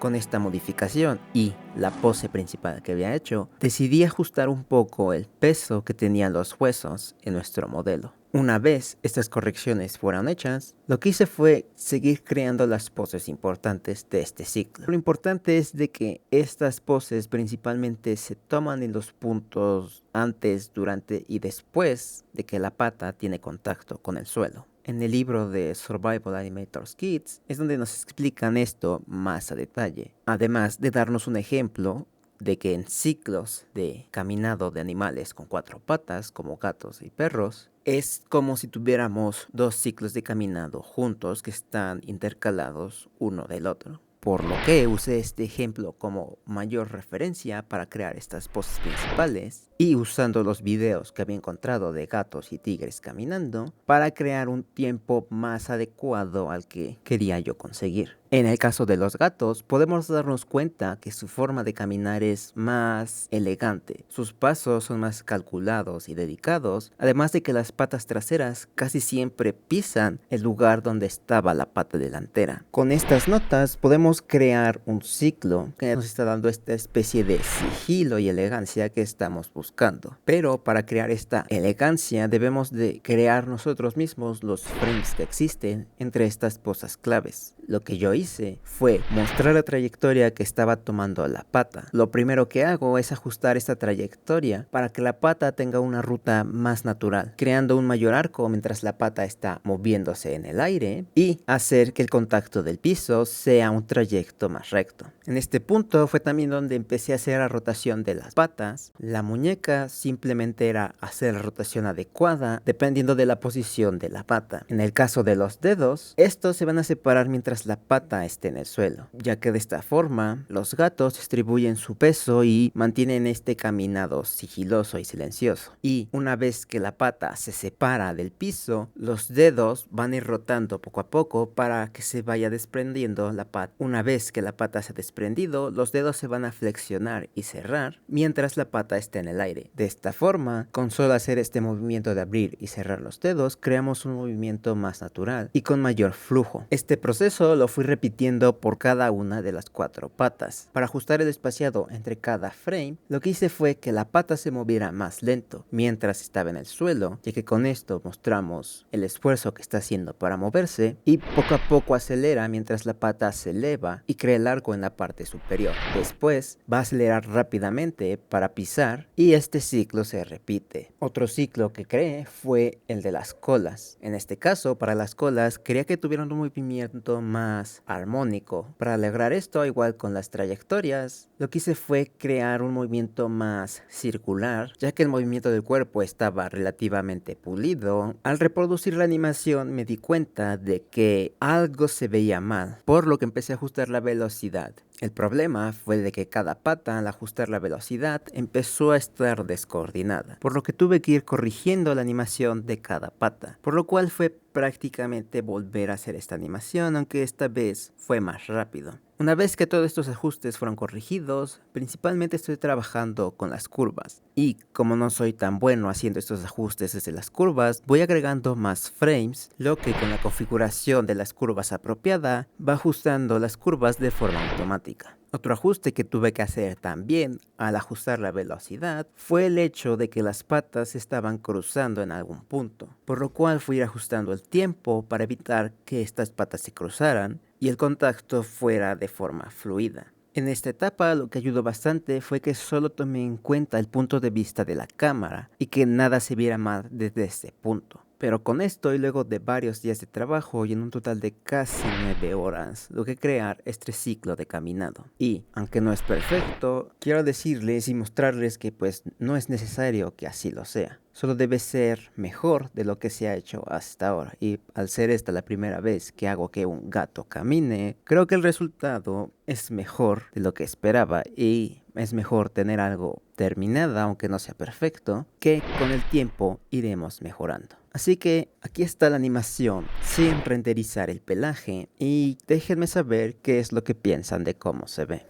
Con esta modificación y la pose principal que había hecho, decidí ajustar un poco el peso que tenían los huesos en nuestro modelo. Una vez estas correcciones fueron hechas, lo que hice fue seguir creando las poses importantes de este ciclo. Lo importante es de que estas poses principalmente se toman en los puntos antes, durante y después de que la pata tiene contacto con el suelo. en el libro de Survival Animators Kids es donde nos explican esto más a detalle. Además de darnos un ejemplo de que en ciclos de caminado de animales con 4 patas, como gatos y perros, es como si tuviéramos 2 ciclos de caminado juntos que están intercalados uno del otro. Por lo que usé este ejemplo como mayor referencia para crear estas poses principales y usando los videos que había encontrado de gatos y tigres caminando para crear un tiempo más adecuado al que quería yo conseguir. En el caso de los gatos, podemos darnos cuenta que su forma de caminar es más elegante. Sus pasos son más calculados y dedicados, además de que las patas traseras casi siempre pisan el lugar donde estaba la pata delantera. Con estas notas podemos crear un ciclo que nos está dando esta especie de sigilo y elegancia que estamos buscando. Pero para crear esta elegancia debemos de crear nosotros mismos los frames que existen entre estas poses claves. Lo que yo hice fue mostrar la trayectoria que estaba tomando la pata. Lo primero que hago es ajustar esta trayectoria para que la pata tenga una ruta más natural, creando un mayor arco mientras la pata está moviéndose en el aire y hacer que el contacto del piso sea un trayecto más recto. En este punto fue también donde empecé a hacer la rotación de las patas. La muñeca simplemente era hacer la rotación adecuada dependiendo de la posición de la pata. En el caso de los dedos, estos se van a separar mientras la pata esté en el suelo, ya que de esta forma los gatos distribuyen su peso y mantienen este caminado sigiloso y silencioso. Y una vez que la pata se separa del piso, los dedos van a ir rotando poco a poco para que se vaya desprendiendo la pata. Una vez que la pata se ha desprendido, los dedos se van a flexionar y cerrar mientras la pata esté en el aire. De esta forma, con solo hacer este movimiento de abrir y cerrar los dedos, creamos un movimiento más natural y con mayor flujo. Este proceso lo fui repitiendo por cada una de las 4 patas. Para ajustar el espaciado entre cada frame, lo que hice fue que la pata se moviera más lento mientras estaba en el suelo, ya que con esto mostramos el esfuerzo que está haciendo para moverse, y poco a poco acelera mientras la pata se eleva y crea el arco en la parte superior. Después va a acelerar rápidamente para pisar y este ciclo se repite. Otro ciclo que creé fue el de las colas. En este caso, para las colas quería que tuvieran un movimiento más armónico. Para lograr esto, igual con las trayectorias, lo que hice fue crear un movimiento más circular, ya que el movimiento del cuerpo estaba relativamente pulido. Al reproducir la animación me di cuenta de que algo se veía mal, por lo que empecé a ajustar la velocidad. El problema fue de que cada pata al ajustar la velocidad empezó a estar descoordinada, por lo que tuve que ir corrigiendo la animación de cada pata, por lo cual fue prácticamente volver a hacer esta animación, aunque esta vez fue más rápido. Una vez que todos estos ajustes fueron corregidos, principalmente estoy trabajando con las curvas. Y como no soy tan bueno haciendo estos ajustes desde las curvas, voy agregando más frames, lo que con la configuración de las curvas apropiada va ajustando las curvas de forma automática. Otro ajuste que tuve que hacer también al ajustar la velocidad fue el hecho de que las patas estaban cruzando en algún punto, por lo cual fui ajustando el tiempo para evitar que estas patas se cruzaran y el contacto fuera de forma fluida. En esta etapa lo que ayudó bastante fue que solo tomé en cuenta el punto de vista de la cámara y que nada se viera mal desde ese punto. Pero con esto y luego de varios días de trabajo y en un total de casi 9 horas, logré crear este ciclo de caminado. Y, aunque no es perfecto, quiero decirles y mostrarles que pues no es necesario que así lo sea. Solo debe ser mejor de lo que se ha hecho hasta ahora. Y al ser esta la primera vez que hago que un gato camine, creo que el resultado es mejor de lo que esperaba y es mejor tener algo terminado, aunque no sea perfecto, que con el tiempo iremos mejorando. Así que aquí está la animación sin renderizar el pelaje y déjenme saber qué es lo que piensan de cómo se ve.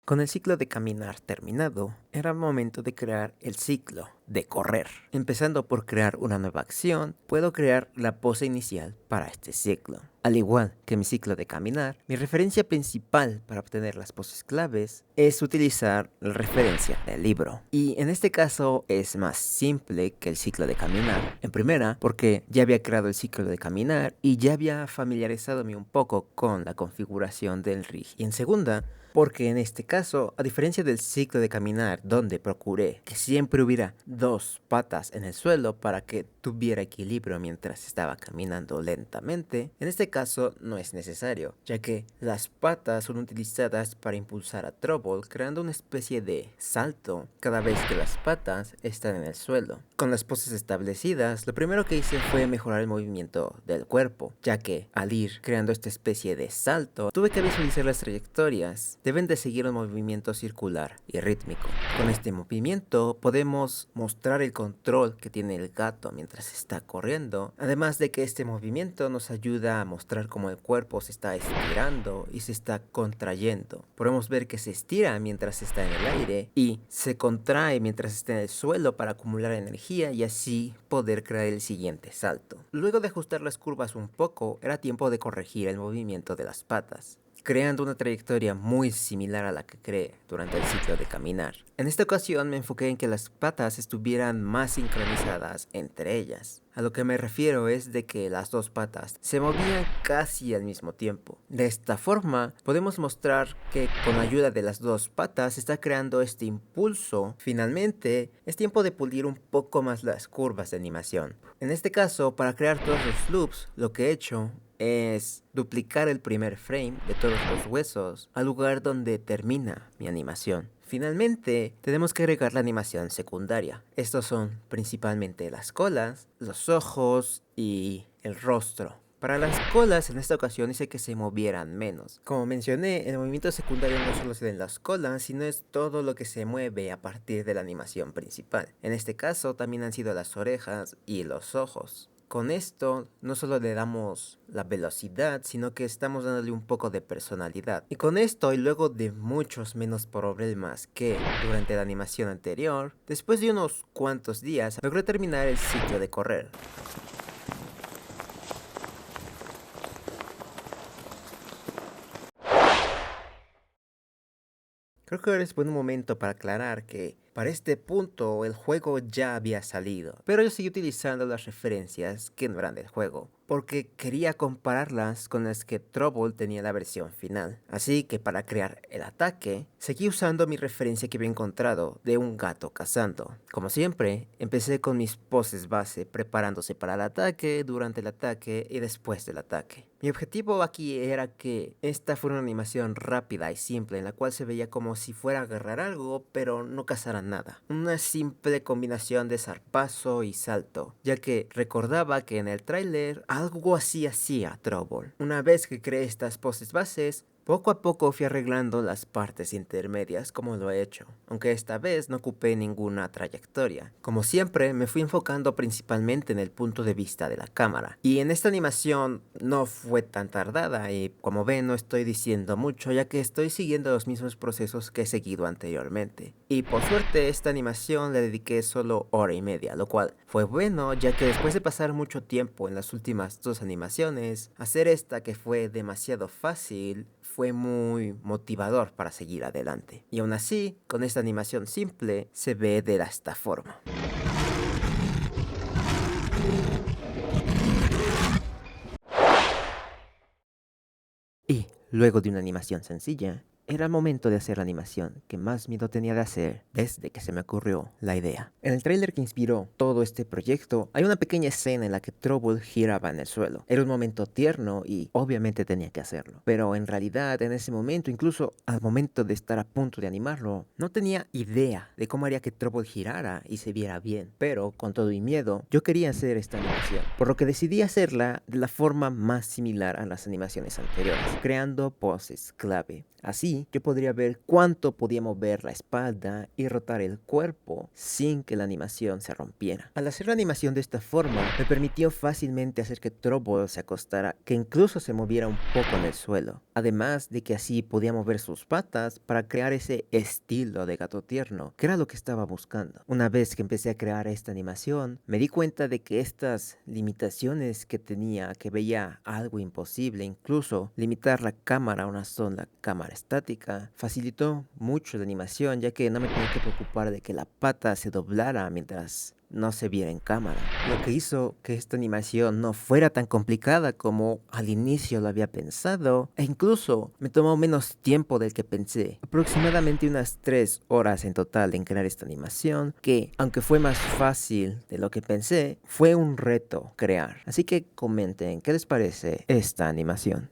Con el ciclo de caminar terminado, era momento de crear el ciclo de correr. Empezando por crear una nueva acción, puedo crear la pose inicial para este ciclo. Al igual que mi ciclo de caminar, mi referencia principal para obtener las poses claves es utilizar la referencia del libro. Y en este caso es más simple que el ciclo de caminar. En primera, porque ya había creado el ciclo de caminar y ya había familiarizadome un poco con la configuración del rig. Y en segunda, porque en este caso, a diferencia del ciclo de caminar donde procuré que siempre hubiera dos patas en el suelo para que tuviera equilibrio mientras estaba caminando lentamente, en este caso no es necesario, ya que las patas son utilizadas para impulsar a Trouble creando una especie de salto cada vez que las patas están en el suelo. Con las poses establecidas, lo primero que hice fue mejorar el movimiento del cuerpo, ya que al ir creando esta especie de salto, tuve que visualizar las trayectorias. Deben de seguir un movimiento circular y rítmico. Con este movimiento podemos mostrar el control que tiene el gato mientras está corriendo, además de que este movimiento nos ayuda a mostrar cómo el cuerpo se está estirando y se está contrayendo. Podemos ver que se estira mientras está en el aire y se contrae mientras está en el suelo para acumular energía y así poder crear el siguiente salto. Luego de ajustar las curvas un poco, era tiempo de corregir el movimiento de las patas, creando una trayectoria muy similar a la que creé durante el ciclo de caminar. En esta ocasión me enfoqué en que las patas estuvieran más sincronizadas entre ellas. A lo que me refiero es de que las dos patas se movían casi al mismo tiempo. De esta forma podemos mostrar que con ayuda de las dos patas se está creando este impulso. Finalmente es tiempo de pulir un poco más las curvas de animación. En este caso, para crear todos los loops, lo que he hecho es duplicar el primer frame de todos los huesos al lugar donde termina mi animación. Finalmente, tenemos que agregar la animación secundaria. Estos son principalmente las colas, los ojos y el rostro. Para las colas, en esta ocasión hice que se movieran menos. Como mencioné, el movimiento secundario no solo se da en las colas, sino es todo lo que se mueve a partir de la animación principal. En este caso, también han sido las orejas y los ojos. Con esto no solo le damos la velocidad, sino que estamos dándole un poco de personalidad. Y con esto, y luego de muchos menos problemas que durante la animación anterior, después de unos cuantos días, logré terminar el ciclo de correr. Creo que ahora es buen momento para aclarar que para este punto el juego ya había salido, pero yo seguí utilizando las referencias que no eran del juego, porque quería compararlas con las que Trouble tenía la versión final. Así que para crear el ataque, seguí usando mi referencia que había encontrado de un gato cazando. Como siempre, empecé con mis poses base preparándose para el ataque, durante el ataque y después del ataque. Mi objetivo aquí era que esta fuera una animación rápida y simple en la cual se veía como si fuera a agarrar algo, pero no cazara nada. Una simple combinación de zarpazo y salto, ya que recordaba que en el tráiler algo así hacía Trouble. Una vez que creé estas poses bases, poco a poco fui arreglando las partes intermedias como lo he hecho, aunque esta vez no ocupé ninguna trayectoria. Como siempre, me fui enfocando principalmente en el punto de vista de la cámara. Y en esta animación no fue tan tardada y como ven no estoy diciendo mucho ya que estoy siguiendo los mismos procesos que he seguido anteriormente. Y por suerte esta animación le dediqué solo hora y media, lo cual fue bueno ya que después de pasar mucho tiempo en las últimas dos animaciones, hacer esta que fue demasiado fácil fue muy motivador para seguir adelante. Y aún así, con esta animación simple, se ve de esta forma. Y luego de una animación sencilla, era el momento de hacer la animación que más miedo tenía de hacer desde que se me ocurrió la idea. En el tráiler que inspiró todo este proyecto, hay una pequeña escena en la que Trouble giraba en el suelo. Era un momento tierno y obviamente tenía que hacerlo. Pero en realidad, en ese momento, incluso al momento de estar a punto de animarlo, no tenía idea de cómo haría que Trouble girara y se viera bien. Pero, con todo y miedo, yo quería hacer esta animación, por lo que decidí hacerla de la forma más similar a las animaciones anteriores, creando poses clave. Así, Así yo podría ver cuánto podía mover la espalda y rotar el cuerpo sin que la animación se rompiera. Al hacer la animación de esta forma, me permitió fácilmente hacer que Trouble se acostara, que incluso se moviera un poco en el suelo. Además de que así podía mover sus patas para crear ese estilo de gato tierno, que era lo que estaba buscando. Una vez que empecé a crear esta animación, me di cuenta de que estas limitaciones que tenía, que veía algo imposible, incluso limitar la cámara a una sola cámara estática, facilitó mucho la animación, ya que no me tenía que preocupar de que la pata se doblara mientras no se viera en cámara, lo que hizo que esta animación no fuera tan complicada como al inicio lo había pensado, e incluso me tomó menos tiempo del que pensé, aproximadamente unas 3 horas en total en crear esta animación, que aunque fue más fácil de lo que pensé, fue un reto crear. Así que comenten qué les parece esta animación.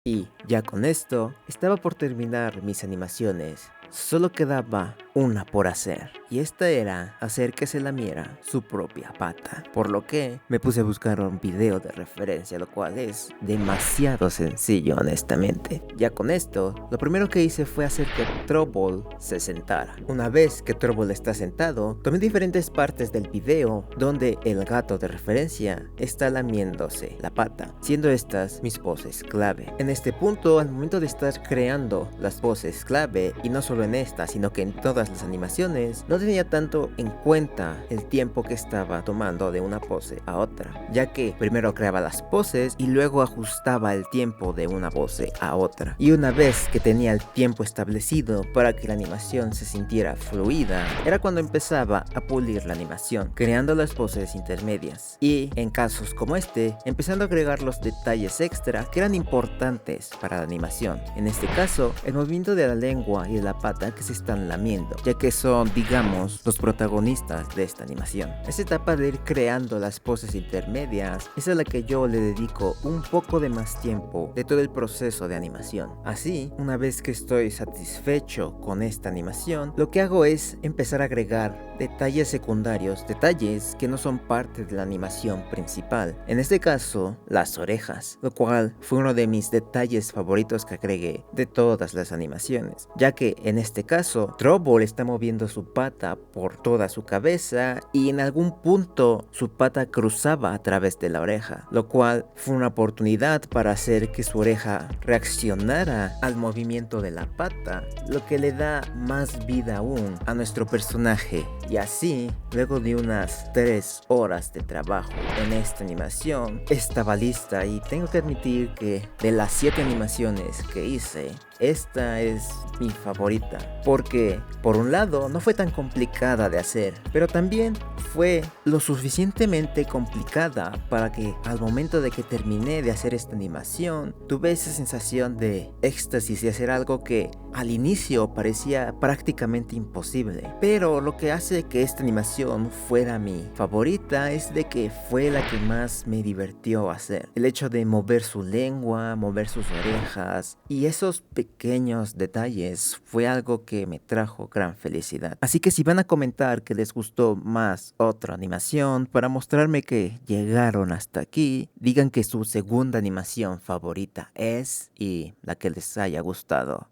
Y ya con esto, estaba por terminar mis animaciones. Solo quedaba una por hacer, y esta era hacer que se lamiera su propia pata. Por lo que me puse a buscar un video de referencia, lo cual es demasiado sencillo honestamente. Ya con esto, lo primero que hice fue hacer que Trouble se sentara. Una vez que Trouble está sentado, tomé diferentes partes del video donde el gato de referencia está lamiéndose la pata, siendo estas mis poses clave. En este punto, al momento de estar creando las poses clave, y no solo en esta, sino que en todas las animaciones, no tenía tanto en cuenta el tiempo que estaba tomando de una pose a otra, ya que primero creaba las poses y luego ajustaba el tiempo de una pose a otra. Y una vez que tenía el tiempo establecido para que la animación se sintiera fluida, era cuando empezaba a pulir la animación, creando las poses intermedias. Y en casos como este, empezando a agregar los detalles extra que eran importantes para la animación. En este caso, el movimiento de la lengua y de la pata que se están lamiendo, ya que son, digamos, los protagonistas de esta animación. Esta etapa de ir creando las poses intermedias es a la que yo le dedico un poco de más tiempo de todo el proceso de animación. Así, una vez que estoy satisfecho con esta animación, lo que hago es empezar a agregar detalles secundarios, detalles que no son parte de la animación principal. En este caso, las orejas, lo cual fue uno de mis detalles favoritos que agregué de todas las animaciones, ya que en este caso, Trouble está moviendo su pata por toda su cabeza y en algún punto su pata cruzaba a través de la oreja, lo cual fue una oportunidad para hacer que su oreja reaccionara al movimiento de la pata, lo que le da más vida aún a nuestro personaje. Y así, luego de unas 3 horas de trabajo en esta animación, estaba lista, y tengo que admitir que de las 7 animaciones que hice, esta es mi favorita, porque por un lado no fue tan complicada de hacer, pero también fue lo suficientemente complicada para que al momento de que terminé de hacer esta animación, tuve esa sensación de éxtasis de hacer algo que al inicio parecía prácticamente imposible. Pero lo que hace que esta animación fuera mi favorita es de que fue la que más me divirtió hacer. El hecho de mover su lengua, mover sus orejas y esos pequeños detalles fue algo que me trajo gran felicidad. Así que si van a comentar que les gustó más otra animación para mostrarme que llegaron hasta aquí, digan que su segunda animación favorita es y la que les haya gustado.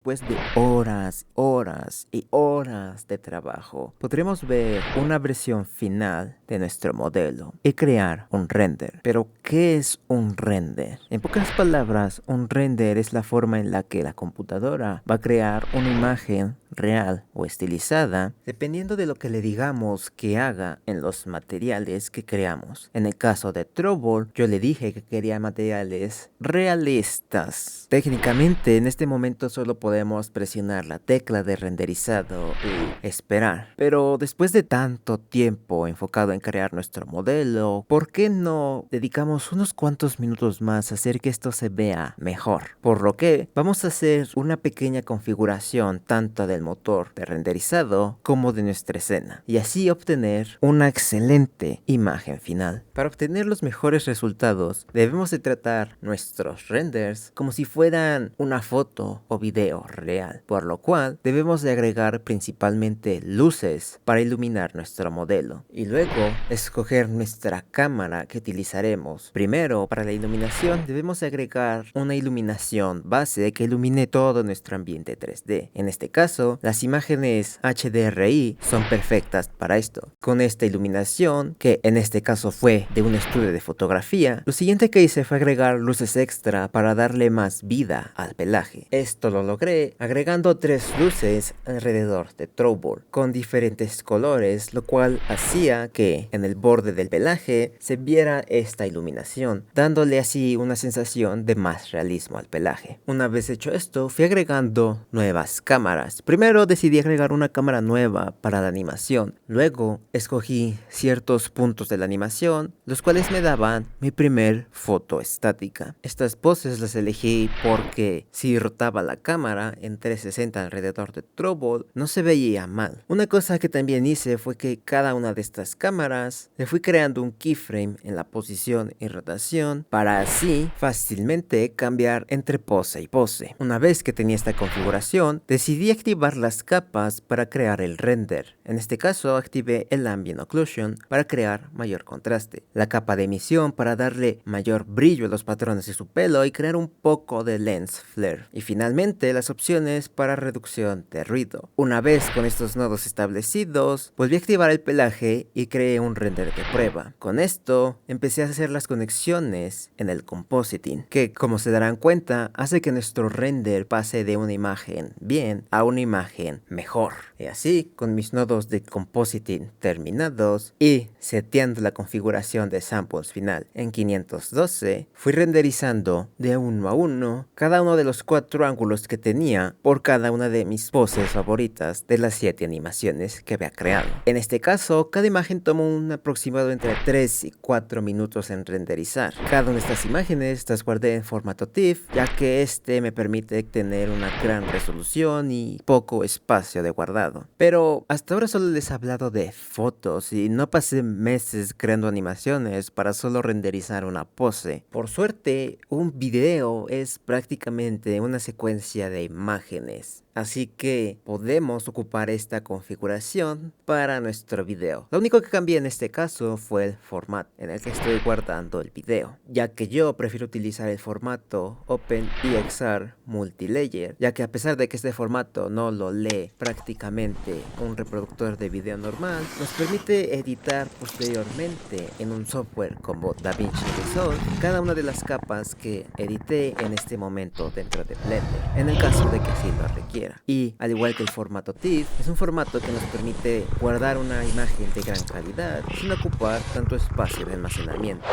Después de horas, horas y horas de trabajo, podremos ver una versión final de nuestro modelo y crear un render. Pero, ¿qué es un render? En pocas palabras, un render es la forma en la que la computadora va a crear una imagen real o estilizada, dependiendo de lo que le digamos que haga en los materiales que creamos. En el caso de Trouble, yo le dije que quería materiales realistas. Técnicamente, en este momento solo podemos presionar la tecla de renderizado y esperar. Pero después de tanto tiempo enfocado en crear nuestro modelo, ¿por qué no dedicamos unos cuantos minutos más a hacer que esto se vea mejor? Por lo que vamos a hacer una pequeña configuración tanto del motor de renderizado como de nuestra escena y así obtener una excelente imagen final. Para obtener los mejores resultados debemos de tratar nuestros renders como si fueran una foto o video real, por lo cual debemos de agregar principalmente luces para iluminar nuestro modelo y luego escoger nuestra cámara que utilizaremos. Primero, para la iluminación debemos de agregar una iluminación base que ilumine todo nuestro ambiente 3D. En este caso, las imágenes HDRI son perfectas para esto. Con esta iluminación, que en este caso fue de un estudio de fotografía, lo siguiente que hice fue agregar luces extra para darle más vida al pelaje. Esto lo logré agregando 3 luces alrededor de Trouble con diferentes colores, lo cual hacía que en el borde del pelaje se viera esta iluminación, dándole así una sensación de más realismo al pelaje. Una vez hecho esto, fui agregando nuevas cámaras. Primero decidí agregar una cámara nueva para la animación. Luego escogí ciertos puntos de la animación, los cuales me daban mi primer foto estática. Estas poses las elegí porque si rotaba la cámara en 360 alrededor de Trouble, no se veía mal. Una cosa que también hice fue que cada una de estas cámaras le fui creando un keyframe en la posición y rotación para así fácilmente cambiar entre pose y pose. Una vez que tenía esta configuración, decidí activar las capas para crear el render. En este caso activé el Ambient Occlusion para crear mayor contraste, la capa de emisión para darle mayor brillo a los patrones de su pelo y crear un poco de lens flare, y finalmente las opciones para reducción de ruido. Una vez con estos nodos establecidos, volví a activar el pelaje y creé un render de prueba. Con esto empecé a hacer las conexiones en el compositing, que como se darán cuenta hace que nuestro render pase de una imagen bien a una imagen mejor. Y así, con mis nodos de compositing terminados y seteando la configuración de samples final en 512, fui renderizando de uno a uno cada uno de los 4 ángulos que tenía por cada una de mis poses favoritas de las 7 animaciones que había creado. En este caso, cada imagen tomó un aproximado entre 3 y 4 minutos en renderizar. Cada una de estas imágenes las guardé en formato TIFF, ya que este me permite tener una gran resolución y poco espacio de guardado. Pero hasta ahora solo les he hablado de fotos y no pasé meses creando animaciones para solo renderizar una pose. Por suerte, un video es prácticamente una secuencia de imágenes, así que podemos ocupar esta configuración para nuestro video. Lo único que cambié en este caso fue el formato en el que estoy guardando el video, ya que yo prefiero utilizar el formato OpenEXR Multilayer, ya que a pesar de que este formato no lo lee prácticamente un reproductor de video normal, nos permite editar posteriormente en un software como DaVinci Resolve cada una de las capas que edité en este momento dentro de Blender, en el caso de que así lo requiera. Y al igual que el formato TIFF, es un formato que nos permite guardar una imagen de gran calidad sin ocupar tanto espacio de almacenamiento.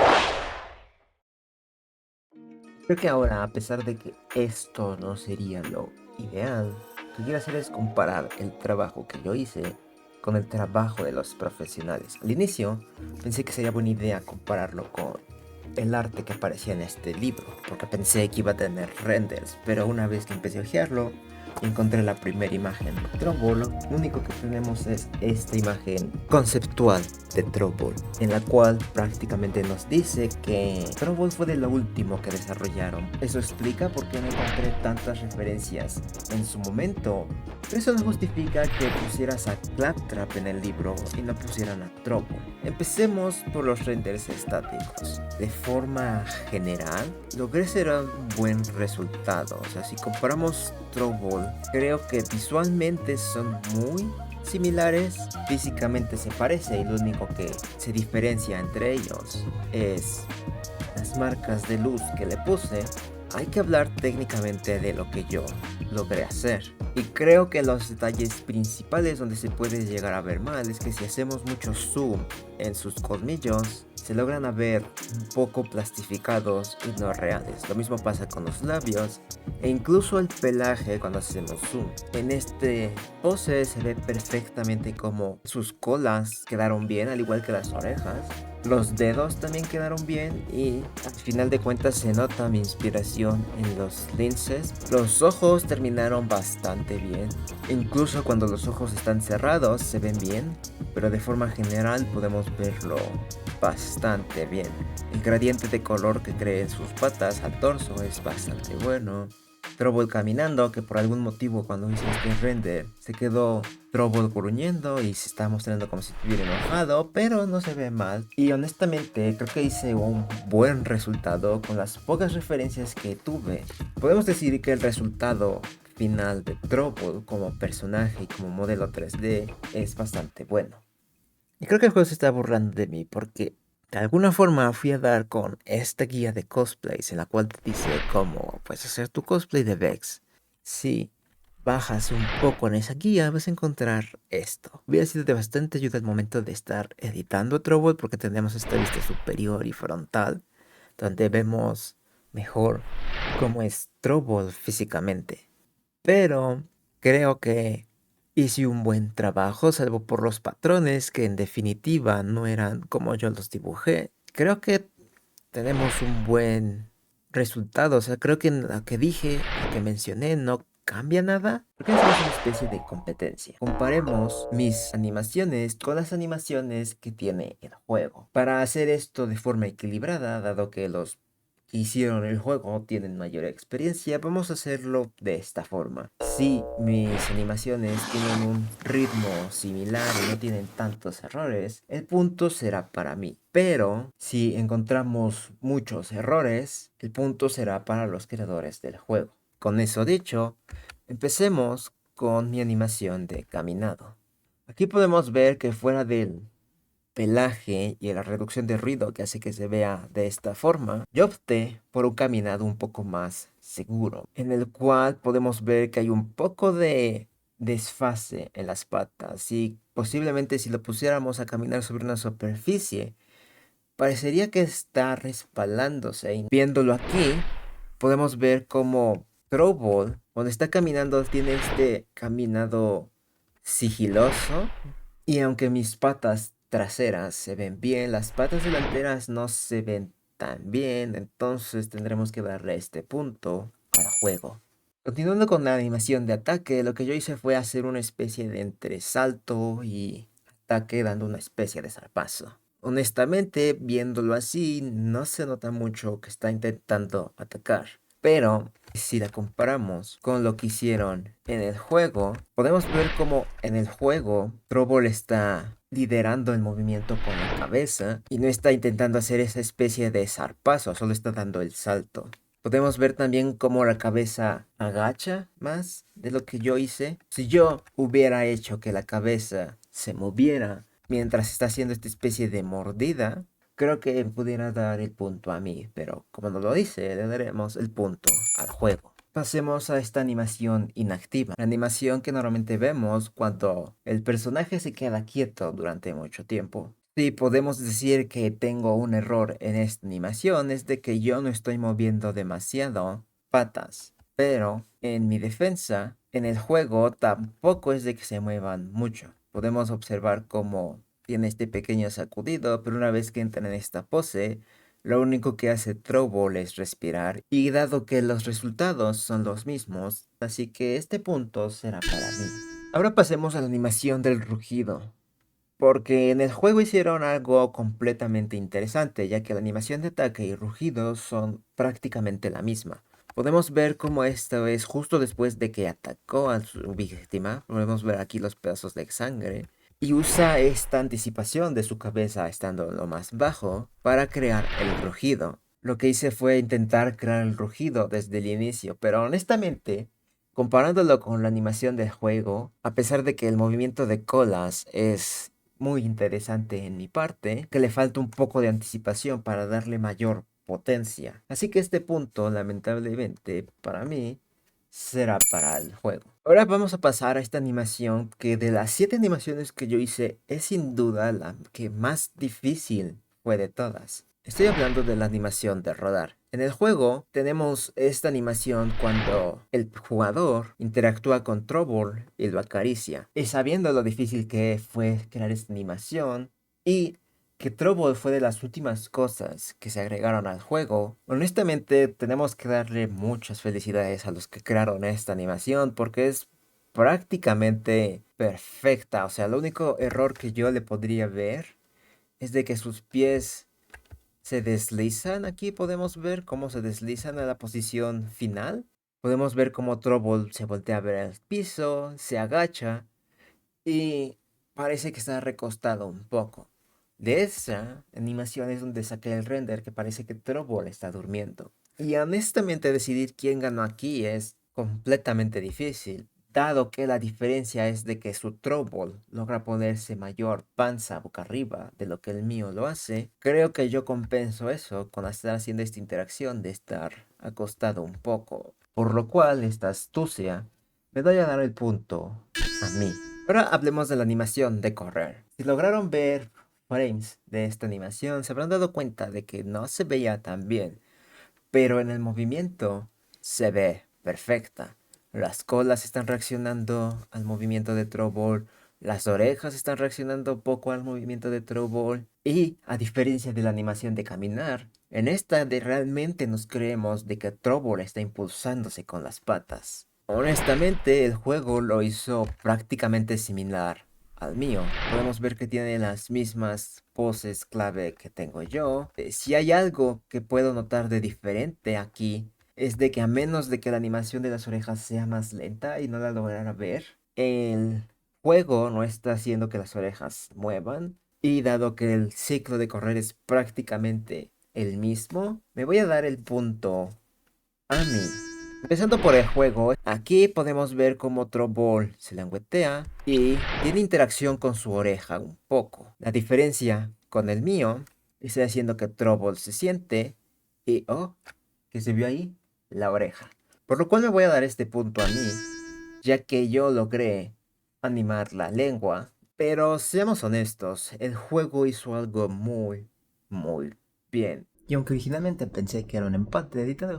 Creo que ahora, a pesar de que esto no sería lo ideal, lo que quiero hacer es comparar el trabajo que yo hice con el trabajo de los profesionales. Al inicio pensé que sería buena idea compararlo con el arte que aparecía en este libro, porque pensé que iba a tener renders, pero una vez que empecé a hojearlo, encontré la primera imagen de Trouble. Lo único que tenemos es esta imagen conceptual de Trouble, en la cual prácticamente nos dice que Trouble fue de lo último que desarrollaron. Eso explica por qué no encontré tantas referencias en su momento, pero eso no justifica que pusieras a Claptrap en el libro y no pusieran a Trouble. Empecemos por los renders estáticos. De forma general, logré ser un buen resultado. O sea, si comparamos Trouble, creo que visualmente son muy similares, físicamente se parece y lo único que se diferencia entre ellos es las marcas de luz que le puse. Hay que hablar técnicamente de lo que yo logré hacer. Y creo que los detalles principales donde se puede llegar a ver mal es que si hacemos mucho zoom en sus colmillos, se logran a ver un poco plastificados y no reales. Lo mismo pasa con los labios e incluso el pelaje cuando hacemos zoom. En este pose se ve perfectamente como sus colas quedaron bien, al igual que las orejas. Los dedos también quedaron bien y al final de cuentas se nota mi inspiración en los linces. Los ojos terminaron bastante bien. Incluso cuando los ojos están cerrados se ven bien, pero de forma general podemos verlo bastante bien. El gradiente de color que crea en sus patas al torso es bastante bueno. Trouble caminando, que por algún motivo cuando hice este render se quedó Trouble gruñendo y se está mostrando como si estuviera enojado, pero no se ve mal. Y honestamente creo que hice un buen resultado con las pocas referencias que tuve. Podemos decir que el resultado final de Trouble como personaje y como modelo 3D es bastante bueno. Y creo que el juego se está burlando de mí porque de alguna forma fui a dar con esta guía de cosplays en la cual te dice cómo puedes hacer tu cosplay de Vex. Si bajas un poco en esa guía vas a encontrar esto. Hubiera sido de bastante ayuda al momento de estar editando Trouble porque tenemos esta vista superior y frontal donde vemos mejor cómo es Trouble físicamente. Pero creo que hice un buen trabajo, salvo por los patrones que en definitiva no eran como yo los dibujé. Creo que tenemos un buen resultado. O sea, creo que en lo que dije, lo que mencioné, no cambia nada. Porque es una especie de competencia. Comparemos mis animaciones con las animaciones que tiene el juego. Para hacer esto de forma equilibrada, dado que los que hicieron el juego tienen mayor experiencia, vamos a hacerlo de esta forma. Si mis animaciones tienen un ritmo similar y no tienen tantos errores, el punto será para mí. Pero si encontramos muchos errores, el punto será para los creadores del juego. Con eso dicho, empecemos con mi animación de caminado. Aquí podemos ver que fuera del pelaje y la reducción de ruido que hace que se vea de esta forma, yo opté por un caminado un poco más seguro, en el cual podemos ver que hay un poco de desfase en las patas y posiblemente si lo pusiéramos a caminar sobre una superficie, parecería que está resbalándose. Y viéndolo aquí, podemos ver como Trouble, cuando está caminando, tiene este caminado sigiloso. Y aunque mis patas traseras se ven bien, las patas delanteras no se ven tan bien. Entonces tendremos que darle este punto al juego. Continuando con la animación de ataque, lo que yo hice fue hacer una especie de entre salto y ataque dando una especie de zarpazo. Honestamente, viéndolo así, no se nota mucho que está intentando atacar. Pero si la comparamos con lo que hicieron en el juego, podemos ver como en el juego Trouble está liderando el movimiento con la cabeza y no está intentando hacer esa especie de zarpazo, solo está dando el salto. Podemos ver también cómo la cabeza agacha más de lo que yo hice. Si yo hubiera hecho que la cabeza se moviera mientras está haciendo esta especie de mordida, creo que pudiera dar el punto a mí, pero como no lo dice, le daremos el punto al juego. Pasemos a esta animación inactiva, la animación que normalmente vemos cuando el personaje se queda quieto durante mucho tiempo. Sí, podemos decir que tengo un error en esta animación, es de que yo no estoy moviendo demasiado patas, pero en mi defensa, en el juego tampoco es de que se muevan mucho. Podemos observar cómo tiene este pequeño sacudido, pero una vez que entra en esta pose, lo único que hace Trouble es respirar. Y dado que los resultados son los mismos, así que este punto será para mí. Ahora pasemos a la animación del rugido. Porque en el juego hicieron algo completamente interesante, ya que la animación de ataque y rugido son prácticamente la misma. Podemos ver cómo esto es justo después de que atacó a su víctima. Podemos ver aquí los pedazos de sangre. Y usa esta anticipación de su cabeza estando en lo más bajo para crear el rugido. Lo que hice fue intentar crear el rugido desde el inicio, pero honestamente, comparándolo con la animación del juego, a pesar de que el movimiento de colas es muy interesante en mi parte, que le falta un poco de anticipación para darle mayor potencia. Así que este punto, lamentablemente, para mí, será para el juego. Ahora vamos a pasar a esta animación que de las 7 animaciones que yo hice es sin duda la que más difícil fue de todas. Estoy hablando de la animación de rodar. En el juego tenemos esta animación cuando el jugador interactúa con Trouble y lo acaricia. Y sabiendo lo difícil que fue crear esta animación y que Trouble fue de las últimas cosas que se agregaron al juego, honestamente tenemos que darle muchas felicidades a los que crearon esta animación porque es prácticamente perfecta. O sea, el único error que yo le podría ver es de que sus pies se deslizan. Aquí podemos ver cómo se deslizan a la posición final. Podemos ver cómo Trouble se voltea a ver al piso, se agacha y parece que está recostado un poco. De esa animación es donde saqué el render que parece que Trouble está durmiendo. Y honestamente decidir quién ganó aquí es completamente difícil, dado que la diferencia es de que su Trouble logra ponerse mayor panza boca arriba de lo que el mío lo hace. Creo que yo compenso eso con estar haciendo esta interacción de estar acostado un poco. Por lo cual esta astucia me doy a dar el punto a mí. Ahora hablemos de la animación de correr. Si lograron ver frames de esta animación, se habrán dado cuenta de que no se veía tan bien, pero en el movimiento se ve perfecta. Las colas están reaccionando al movimiento de Trouble, las orejas están reaccionando poco al movimiento de Trouble, y a diferencia de la animación de caminar, en esta de realmente nos creemos de que Trouble está impulsándose con las patas. Honestamente, el juego lo hizo prácticamente similar al mío. Podemos ver que tiene las mismas poses clave que tengo yo. Si hay algo que puedo notar de diferente aquí, es de que a menos de que la animación de las orejas sea más lenta y no la lograra ver, el juego no está haciendo que las orejas muevan. Y dado que el ciclo de correr es prácticamente el mismo, me voy a dar el punto a mí. Empezando por el juego, aquí podemos ver cómo Trouble se languetea y tiene interacción con su oreja un poco. La diferencia con el mío está haciendo que Trouble se siente y, oh, ¿qué se vio ahí? La oreja. Por lo cual me voy a dar este punto a mí, ya que yo logré animar la lengua. Pero seamos honestos, el juego hizo algo muy bien. Y aunque originalmente pensé que era un empate, editado el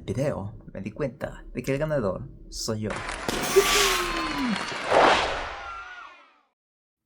video, me di cuenta de que el ganador soy yo.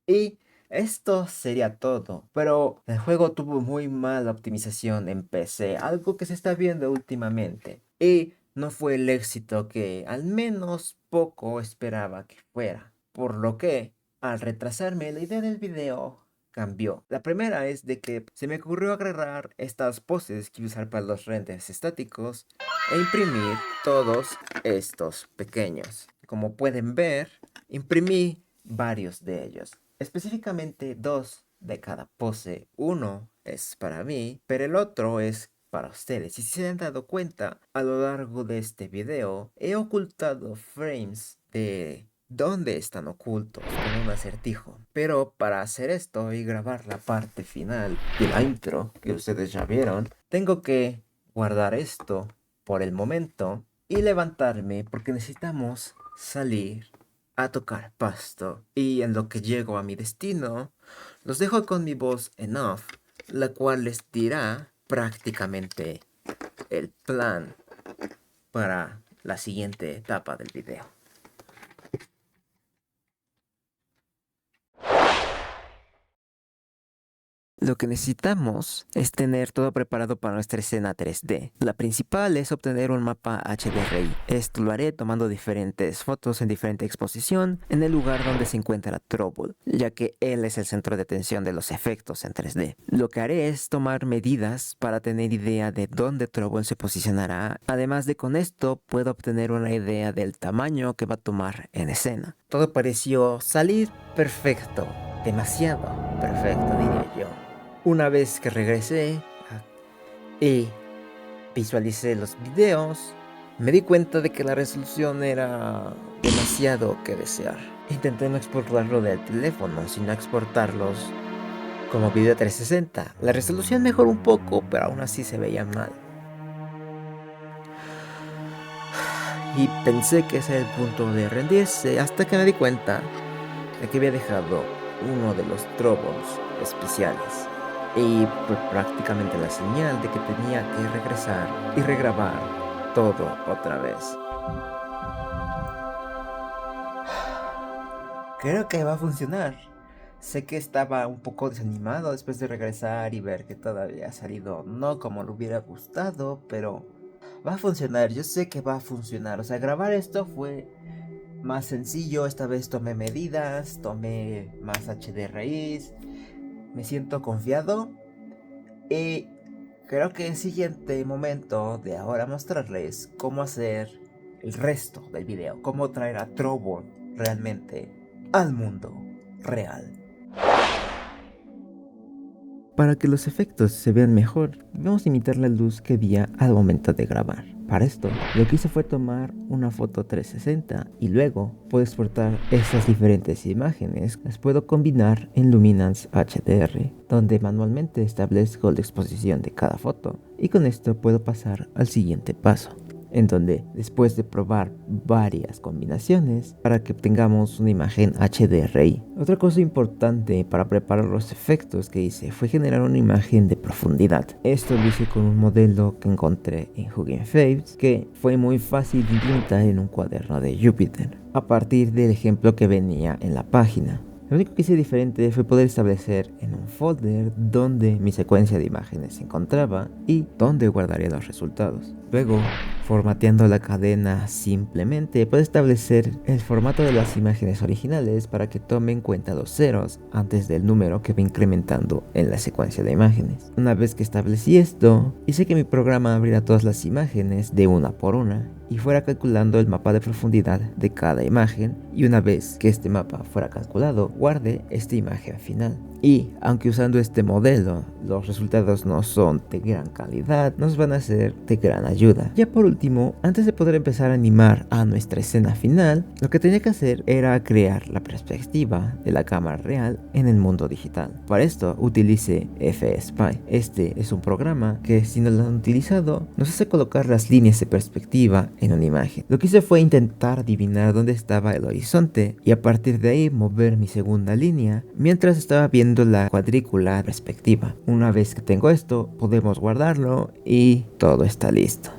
Y esto sería todo, pero el juego tuvo muy mala optimización en PC, algo que se está viendo últimamente. Y no fue el éxito que al menos poco esperaba que fuera. Por lo que, al retrasarme, la idea del video cambió. La primera es de que se me ocurrió agarrar estas poses que usar para los renders estáticos e imprimir todos estos pequeños. Como pueden ver, imprimí varios de ellos. Específicamente dos de cada pose. Uno es para mí, pero el otro es para ustedes. Y si se han dado cuenta, a lo largo de este video he ocultado frames de dónde están ocultos con un acertijo. Pero para hacer esto y grabar la parte final de la intro que ustedes ya vieron, tengo que guardar esto por el momento y levantarme porque necesitamos salir a tocar pasto. Y en lo que llego a mi destino, los dejo con mi voz en off, la cual les dirá prácticamente el plan para la siguiente etapa del video. Lo que necesitamos es tener todo preparado para nuestra escena 3D. La principal es obtener un mapa HDRI. Esto lo haré tomando diferentes fotos en diferente exposición en el lugar donde se encuentra Trouble, ya que él es el centro de atención de los efectos en 3D. Lo que haré es tomar medidas para tener idea de dónde Trouble se posicionará. Además de con esto puedo obtener una idea del tamaño que va a tomar en escena. Todo pareció salir perfecto. Demasiado perfecto, diría yo. Una vez que regresé y visualicé los videos, me di cuenta de que la resolución era demasiado que desear. Intenté no exportarlo del teléfono, sino exportarlos como video 360. La resolución mejoró un poco, pero aún así se veía mal. y pensé que ese era el punto de rendirse hasta que me di cuenta de que había dejado uno de los troubles especiales. Y fue prácticamente la señal de que tenía que regresar y regrabar todo otra vez. Creo que va a funcionar. Sé que estaba un poco desanimado después de regresar y ver que todo había salido no como le hubiera gustado, pero va a funcionar, yo sé que va a funcionar. O sea, grabar esto fue más sencillo, esta vez tomé medidas, tomé más HDRIs, me siento confiado y creo que es siguiente momento de ahora mostrarles cómo hacer el resto del video, cómo traer a Trovo realmente al mundo real. Para que los efectos se vean mejor, debemos imitar la luz que había al momento de grabar. Para esto, lo que hice fue tomar una foto 360 y luego puedo exportar esas diferentes imágenes. Las puedo combinar en Luminance HDR, donde manualmente establezco la exposición de cada foto, y con esto puedo pasar al siguiente paso, en donde después de probar varias combinaciones para que obtengamos una imagen HDRI. Otra cosa importante para preparar los efectos que hice fue generar una imagen de profundidad. Esto lo hice con un modelo que encontré en Hugging Face, que fue muy fácil de implementar en un cuaderno de Jupyter, a partir del ejemplo que venía en la página. Lo único que hice diferente fue poder establecer en un folder donde mi secuencia de imágenes se encontraba y donde guardaría los resultados. Luego, formateando la cadena simplemente, puedo establecer el formato de las imágenes originales para que tome en cuenta los ceros antes del número que va incrementando en la secuencia de imágenes. Una vez que establecí esto, hice que mi programa abriera todas las imágenes de una por una y fuera calculando el mapa de profundidad de cada imagen, y una vez que este mapa fuera calculado, guarde esta imagen final. Y aunque usando este modelo los resultados no son de gran calidad, nos van a ser de gran ayuda. Ya por último, antes de poder empezar a animar a nuestra escena final, lo que tenía que hacer era crear la perspectiva de la cámara real en el mundo digital. Para esto utilicé FSpy. Este es un programa que, si no lo han utilizado, nos hace colocar las líneas de perspectiva en una imagen. Lo que hice fue intentar adivinar dónde estaba el horizonte y a partir de ahí mover mi segunda línea mientras estaba viendo la cuadrícula perspectiva. Una vez que tengo esto, podemos guardarlo y todo está listo.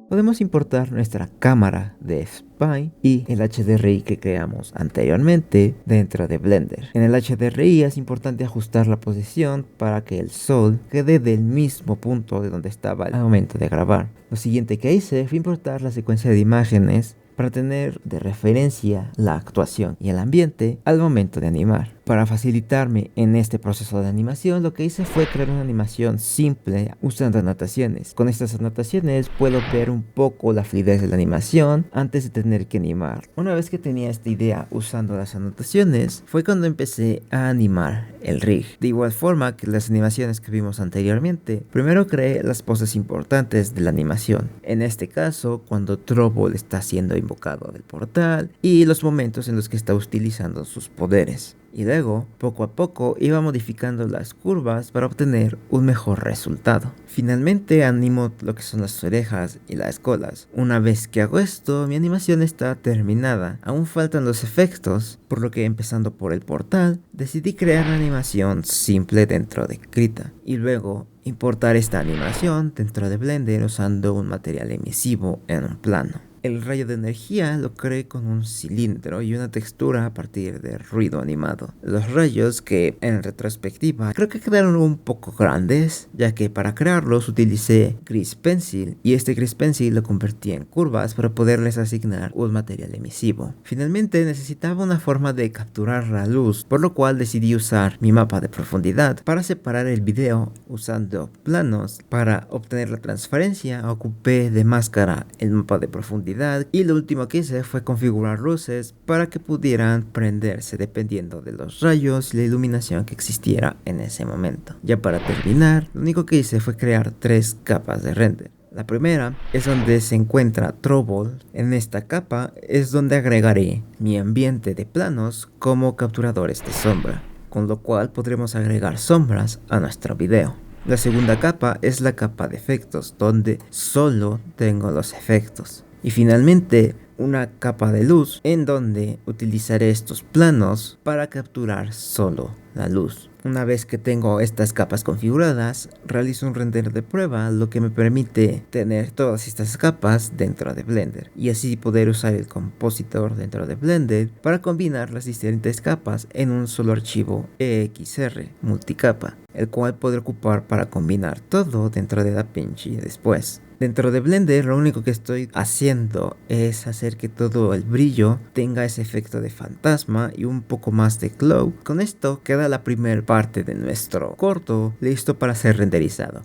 Podemos importar nuestra cámara de Spy y el HDRI que creamos anteriormente dentro de Blender. En el HDRI es importante ajustar la posición para que el sol quede del mismo punto de donde estaba al momento de grabar. Lo siguiente que hice fue importar la secuencia de imágenes para tener de referencia la actuación y el ambiente al momento de animar. Para facilitarme en este proceso de animación, lo que hice fue crear una animación simple usando anotaciones. Con estas anotaciones puedo ver un poco la fluidez de la animación antes de tener que animar. Una vez que tenía esta idea usando las anotaciones, fue cuando empecé a animar el rig. De igual forma que las animaciones que vimos anteriormente, primero creé las poses importantes de la animación. En este caso, cuando Trovo está siendo invocado del portal y los momentos en los que está utilizando sus poderes. Y luego, poco a poco, iba modificando las curvas para obtener un mejor resultado. Finalmente animo lo que son las orejas y las colas. Una vez que hago esto, mi animación está terminada. Aún faltan los efectos, por lo que empezando por el portal, decidí crear una animación simple dentro de Krita. Y luego importar esta animación dentro de Blender usando un material emisivo en un plano. El rayo de energía lo creé con un cilindro y una textura a partir de ruido animado. Los rayos, que en retrospectiva creo que quedaron un poco grandes, ya que para crearlos utilicé Grease Pencil y este Grease Pencil lo convertí en curvas para poderles asignar un material emisivo. Finalmente necesitaba una forma de capturar la luz, por lo cual decidí usar mi mapa de profundidad para separar el video usando planos. Para obtener la transparencia ocupé de máscara el mapa de profundidad y lo último que hice fue configurar luces para que pudieran prenderse dependiendo de los rayos y la iluminación que existiera en ese momento. Ya para terminar, lo único que hice fue crear 3 capas de render. La primera es donde se encuentra Trovo. En esta capa es donde agregaré mi ambiente de planos como capturadores de sombra, con lo cual podremos agregar sombras a nuestro video. La segunda capa es la capa de efectos, donde solo tengo los efectos. Y finalmente, una capa de luz en donde utilizaré estos planos para capturar solo la luz. Una vez que tengo estas capas configuradas, realizo un render de prueba, lo que me permite tener todas estas capas dentro de Blender y así poder usar el compositor dentro de Blender para combinar las diferentes capas en un solo archivo EXR multicapa, el cual podré ocupar para combinar todo dentro de DaVinci después. Dentro de Blender lo único que estoy haciendo es hacer que todo el brillo tenga ese efecto de fantasma y un poco más de glow. Con esto queda la primera parte de nuestro corto listo para ser renderizado.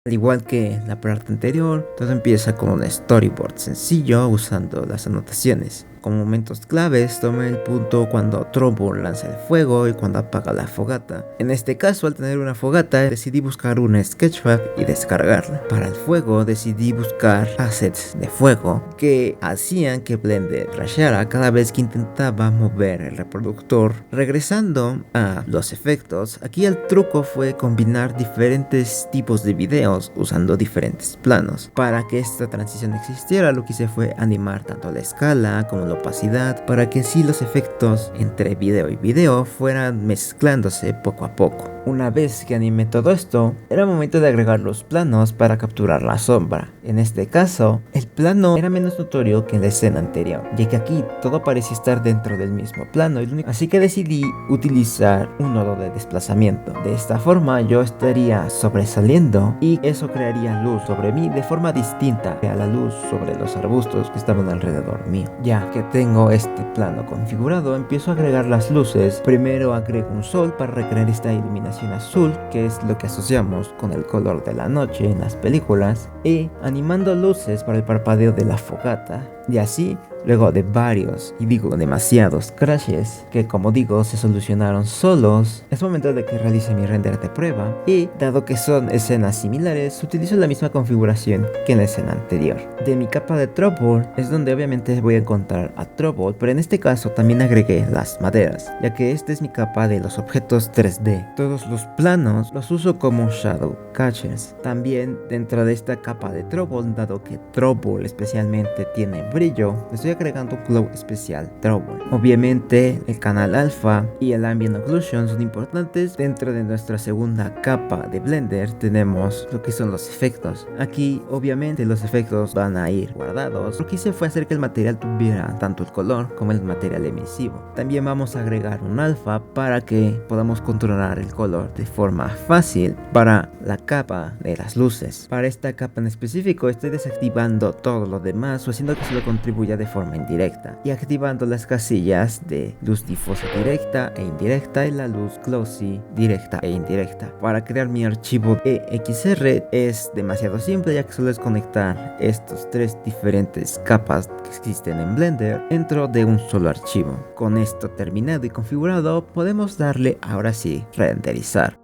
Al igual que la parte anterior, todo empieza con un storyboard sencillo usando las anotaciones. Como momentos claves, tomé el punto cuando Trombone lanza el fuego y cuando apaga la fogata. En este caso, al tener una fogata, decidí buscar una Sketchfab y descargarla. Para el fuego, decidí buscar assets de fuego que hacían que Blender crashara cada vez que intentaba mover el reproductor. Regresando a los efectos, aquí el truco fue combinar diferentes tipos de videos usando diferentes planos. Para que esta transición existiera, lo que hice fue animar tanto la escala como la opacidad para que así los efectos entre video y video fueran mezclándose poco a poco. Una vez que animé todo esto, era momento de agregar los planos para capturar la sombra. En este caso, el plano era menos notorio que en la escena anterior, ya que aquí todo parecía estar dentro del mismo plano, así que decidí utilizar un nodo de desplazamiento. De esta forma yo estaría sobresaliendo y eso crearía luz sobre mí de forma distinta a la luz sobre los arbustos que estaban alrededor mío. Ya que tengo este plano configurado, empiezo a agregar las luces. Primero agrego un sol para recrear esta iluminación azul, que es lo que asociamos con el color de la noche en las películas, y animando luces para el parpadeo de la fogata. Y así, luego de varios, y digo demasiados crashes, que como digo se solucionaron solos, es momento de que realice mi render de prueba, y dado que son escenas similares, utilizo la misma configuración que en la escena anterior. De mi capa de Trouble es donde obviamente voy a encontrar a Trouble, pero en este caso también agregué las maderas, ya que esta es mi capa de los objetos 3D. Todos los planos los uso como Shadow Catchers. También dentro de esta capa de Trouble, dado que Trouble especialmente tiene brillo, le estoy agregando un glow especial Trouble. Obviamente el canal alfa y el ambient occlusion son importantes. Dentro de nuestra segunda capa de Blender tenemos lo que son los efectos. Aquí obviamente los efectos van a ir guardados. Lo que hice fue hacer que el material tuviera tanto el color como el material emisivo. También vamos a agregar un alfa para que podamos controlar el color de forma fácil para la capa de las luces. Para esta capa en específico estoy desactivando todo lo demás o haciendo que solo contribuya de forma indirecta y activando las casillas de luz difusa directa e indirecta y la luz glossy directa e indirecta. Para crear mi archivo EXR es demasiado simple, ya que solo es conectar estos tres diferentes capas que existen en Blender dentro de un solo archivo. Con esto terminado y configurado, podemos darle ahora sí renderizar.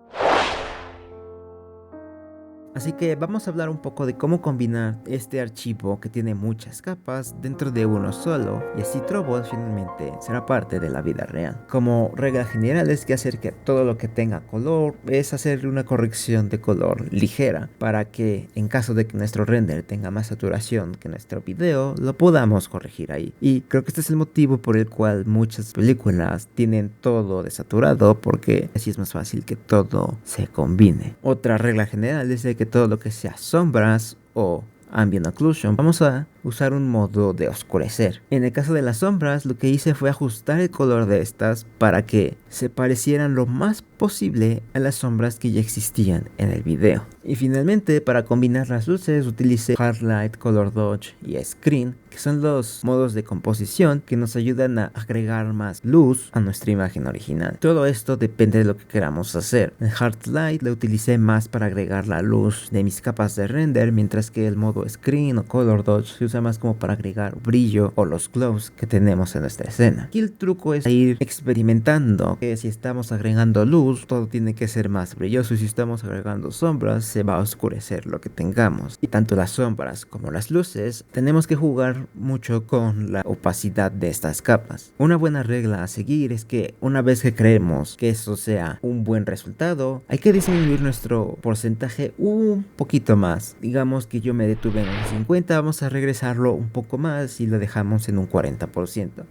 Así que vamos a hablar un poco de cómo combinar este archivo que tiene muchas capas dentro de uno solo, y así Trouble finalmente será parte de la vida real. Como regla general es que hacer que todo lo que tenga color es hacerle una corrección de color ligera para que en caso de que nuestro render tenga más saturación que nuestro video lo podamos corregir ahí. Y creo que este es el motivo por el cual muchas películas tienen todo desaturado, porque así es más fácil que todo se combine. Otra regla general es de que todo lo que sea sombras o ambient occlusion, vamos a usar un modo de oscurecer. En el caso de las sombras, lo que hice fue ajustar el color de estas para que se parecieran lo más posible a las sombras que ya existían en el video. Y finalmente, para combinar las luces, utilicé Hard Light, Color Dodge y Screen, que son los modos de composición que nos ayudan a agregar más luz a nuestra imagen original. Todo esto depende de lo que queramos hacer. El Hard Light lo utilicé más para agregar la luz de mis capas de render, mientras que el modo Screen o Color Dodge se usa más como para agregar brillo o los glows que tenemos en nuestra escena. Aquí el truco es ir experimentando, que si estamos agregando luz, todo tiene que ser más brilloso, y si estamos agregando sombras, se va a oscurecer lo que tengamos. Y tanto las sombras como las luces tenemos que jugar jugar mucho con la opacidad de estas capas. Una buena regla a seguir es que una vez que creemos que eso sea un buen resultado, hay que disminuir nuestro porcentaje un poquito más. Digamos que yo me detuve en un 50, vamos a regresarlo un poco más y lo dejamos en un 40%.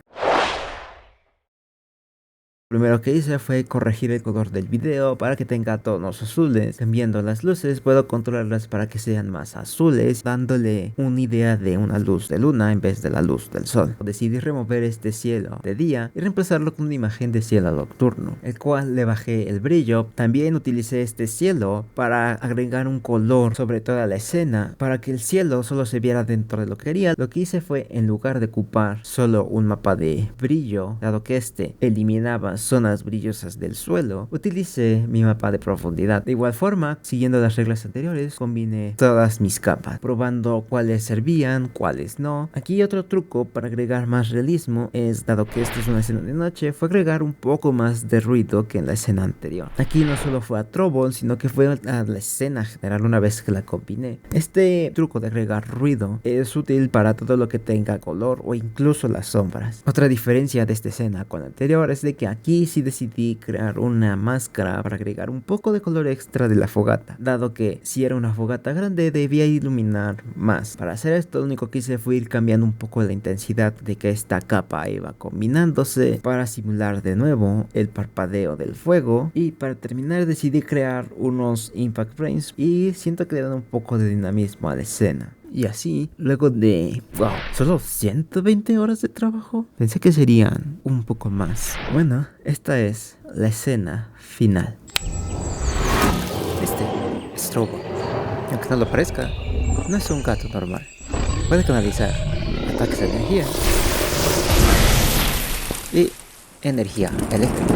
Lo primero que hice fue corregir el color del video para que tenga tonos azules. Cambiando las luces puedo controlarlas para que sean más azules, dándole una idea de una luz de luna en vez de la luz del sol. Decidí remover este cielo de día y reemplazarlo con una imagen de cielo nocturno, el cual le bajé el brillo. También utilicé este cielo para agregar un color sobre toda la escena para que el cielo solo se viera dentro de lo que quería. Lo que hice fue, en lugar de ocupar solo un mapa de brillo, dado que este eliminaba zonas brillosas del suelo, utilicé mi mapa de profundidad. De igual forma, siguiendo las reglas anteriores, combiné todas mis capas, probando cuáles servían, cuáles no. Aquí otro truco para agregar más realismo es, dado que esto es una escena de noche, fue agregar un poco más de ruido que en la escena anterior. Aquí no solo fue a Trovo, sino que fue a la escena general una vez que la combiné. Este truco de agregar ruido es útil para todo lo que tenga color o incluso las sombras. Otra diferencia de esta escena con la anterior es de que aquí sí decidí crear una máscara para agregar un poco de color extra de la fogata, dado que si era una fogata grande debía iluminar más. Para hacer esto lo único que hice fue ir cambiando un poco la intensidad de que esta capa iba combinándose para simular de nuevo el parpadeo del fuego, y para terminar decidí crear unos impact frames y siento que le dan un poco de dinamismo a la escena. Y así, luego de, solo 120 horas de trabajo, pensé que serían un poco más. Bueno, esta es la escena final. Este es Trovo. Aunque no lo parezca, no es un gato normal. Puede canalizar ataques de energía y energía eléctrica.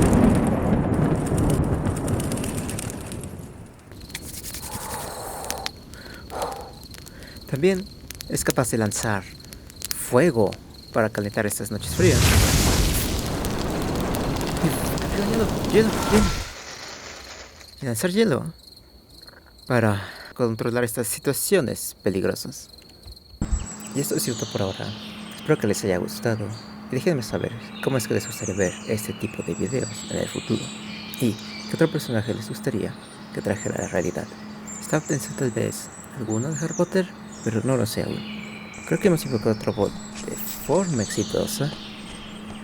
También es capaz de lanzar fuego para calentar estas noches frías. Hielo. Y lanzar hielo para controlar estas situaciones peligrosas. Y esto es cierto por ahora. Espero que les haya gustado. Y déjenme saber cómo es que les gustaría ver este tipo de videos en el futuro. Y qué otro personaje les gustaría que trajera a la realidad. Estaba pensando tal vez alguno de Harry Potter, pero no lo sé aún. Creo que hemos invocado otro bot de forma exitosa.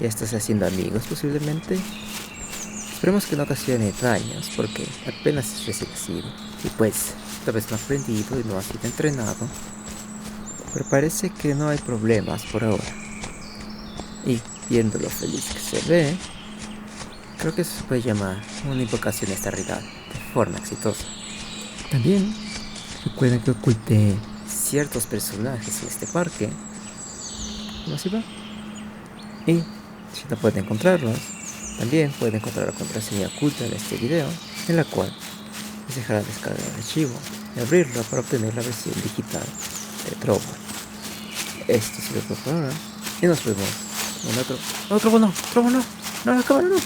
Ya estás haciendo amigos posiblemente. Esperemos que no ocasione daños porque apenas es recién nacido. Y pues, tal vez no ha aprendido y no ha sido entrenado. Pero parece que no hay problemas por ahora. Y viendo lo feliz que se ve, creo que eso se puede llamar una invocación a esta realidad de forma exitosa. También recuerden que oculté ciertos personajes en este parque. ¿Cómo se va? Y si no pueden encontrarlos, también pueden encontrar la contraseña oculta de este video, en la cual les dejará descargar el archivo y abrirlo para obtener la versión digital de Trovo. Esto es todo por ahora y nos vemos en otro. ¡No, Trovo no! ¡Trovo no! ¡No, la cámara no!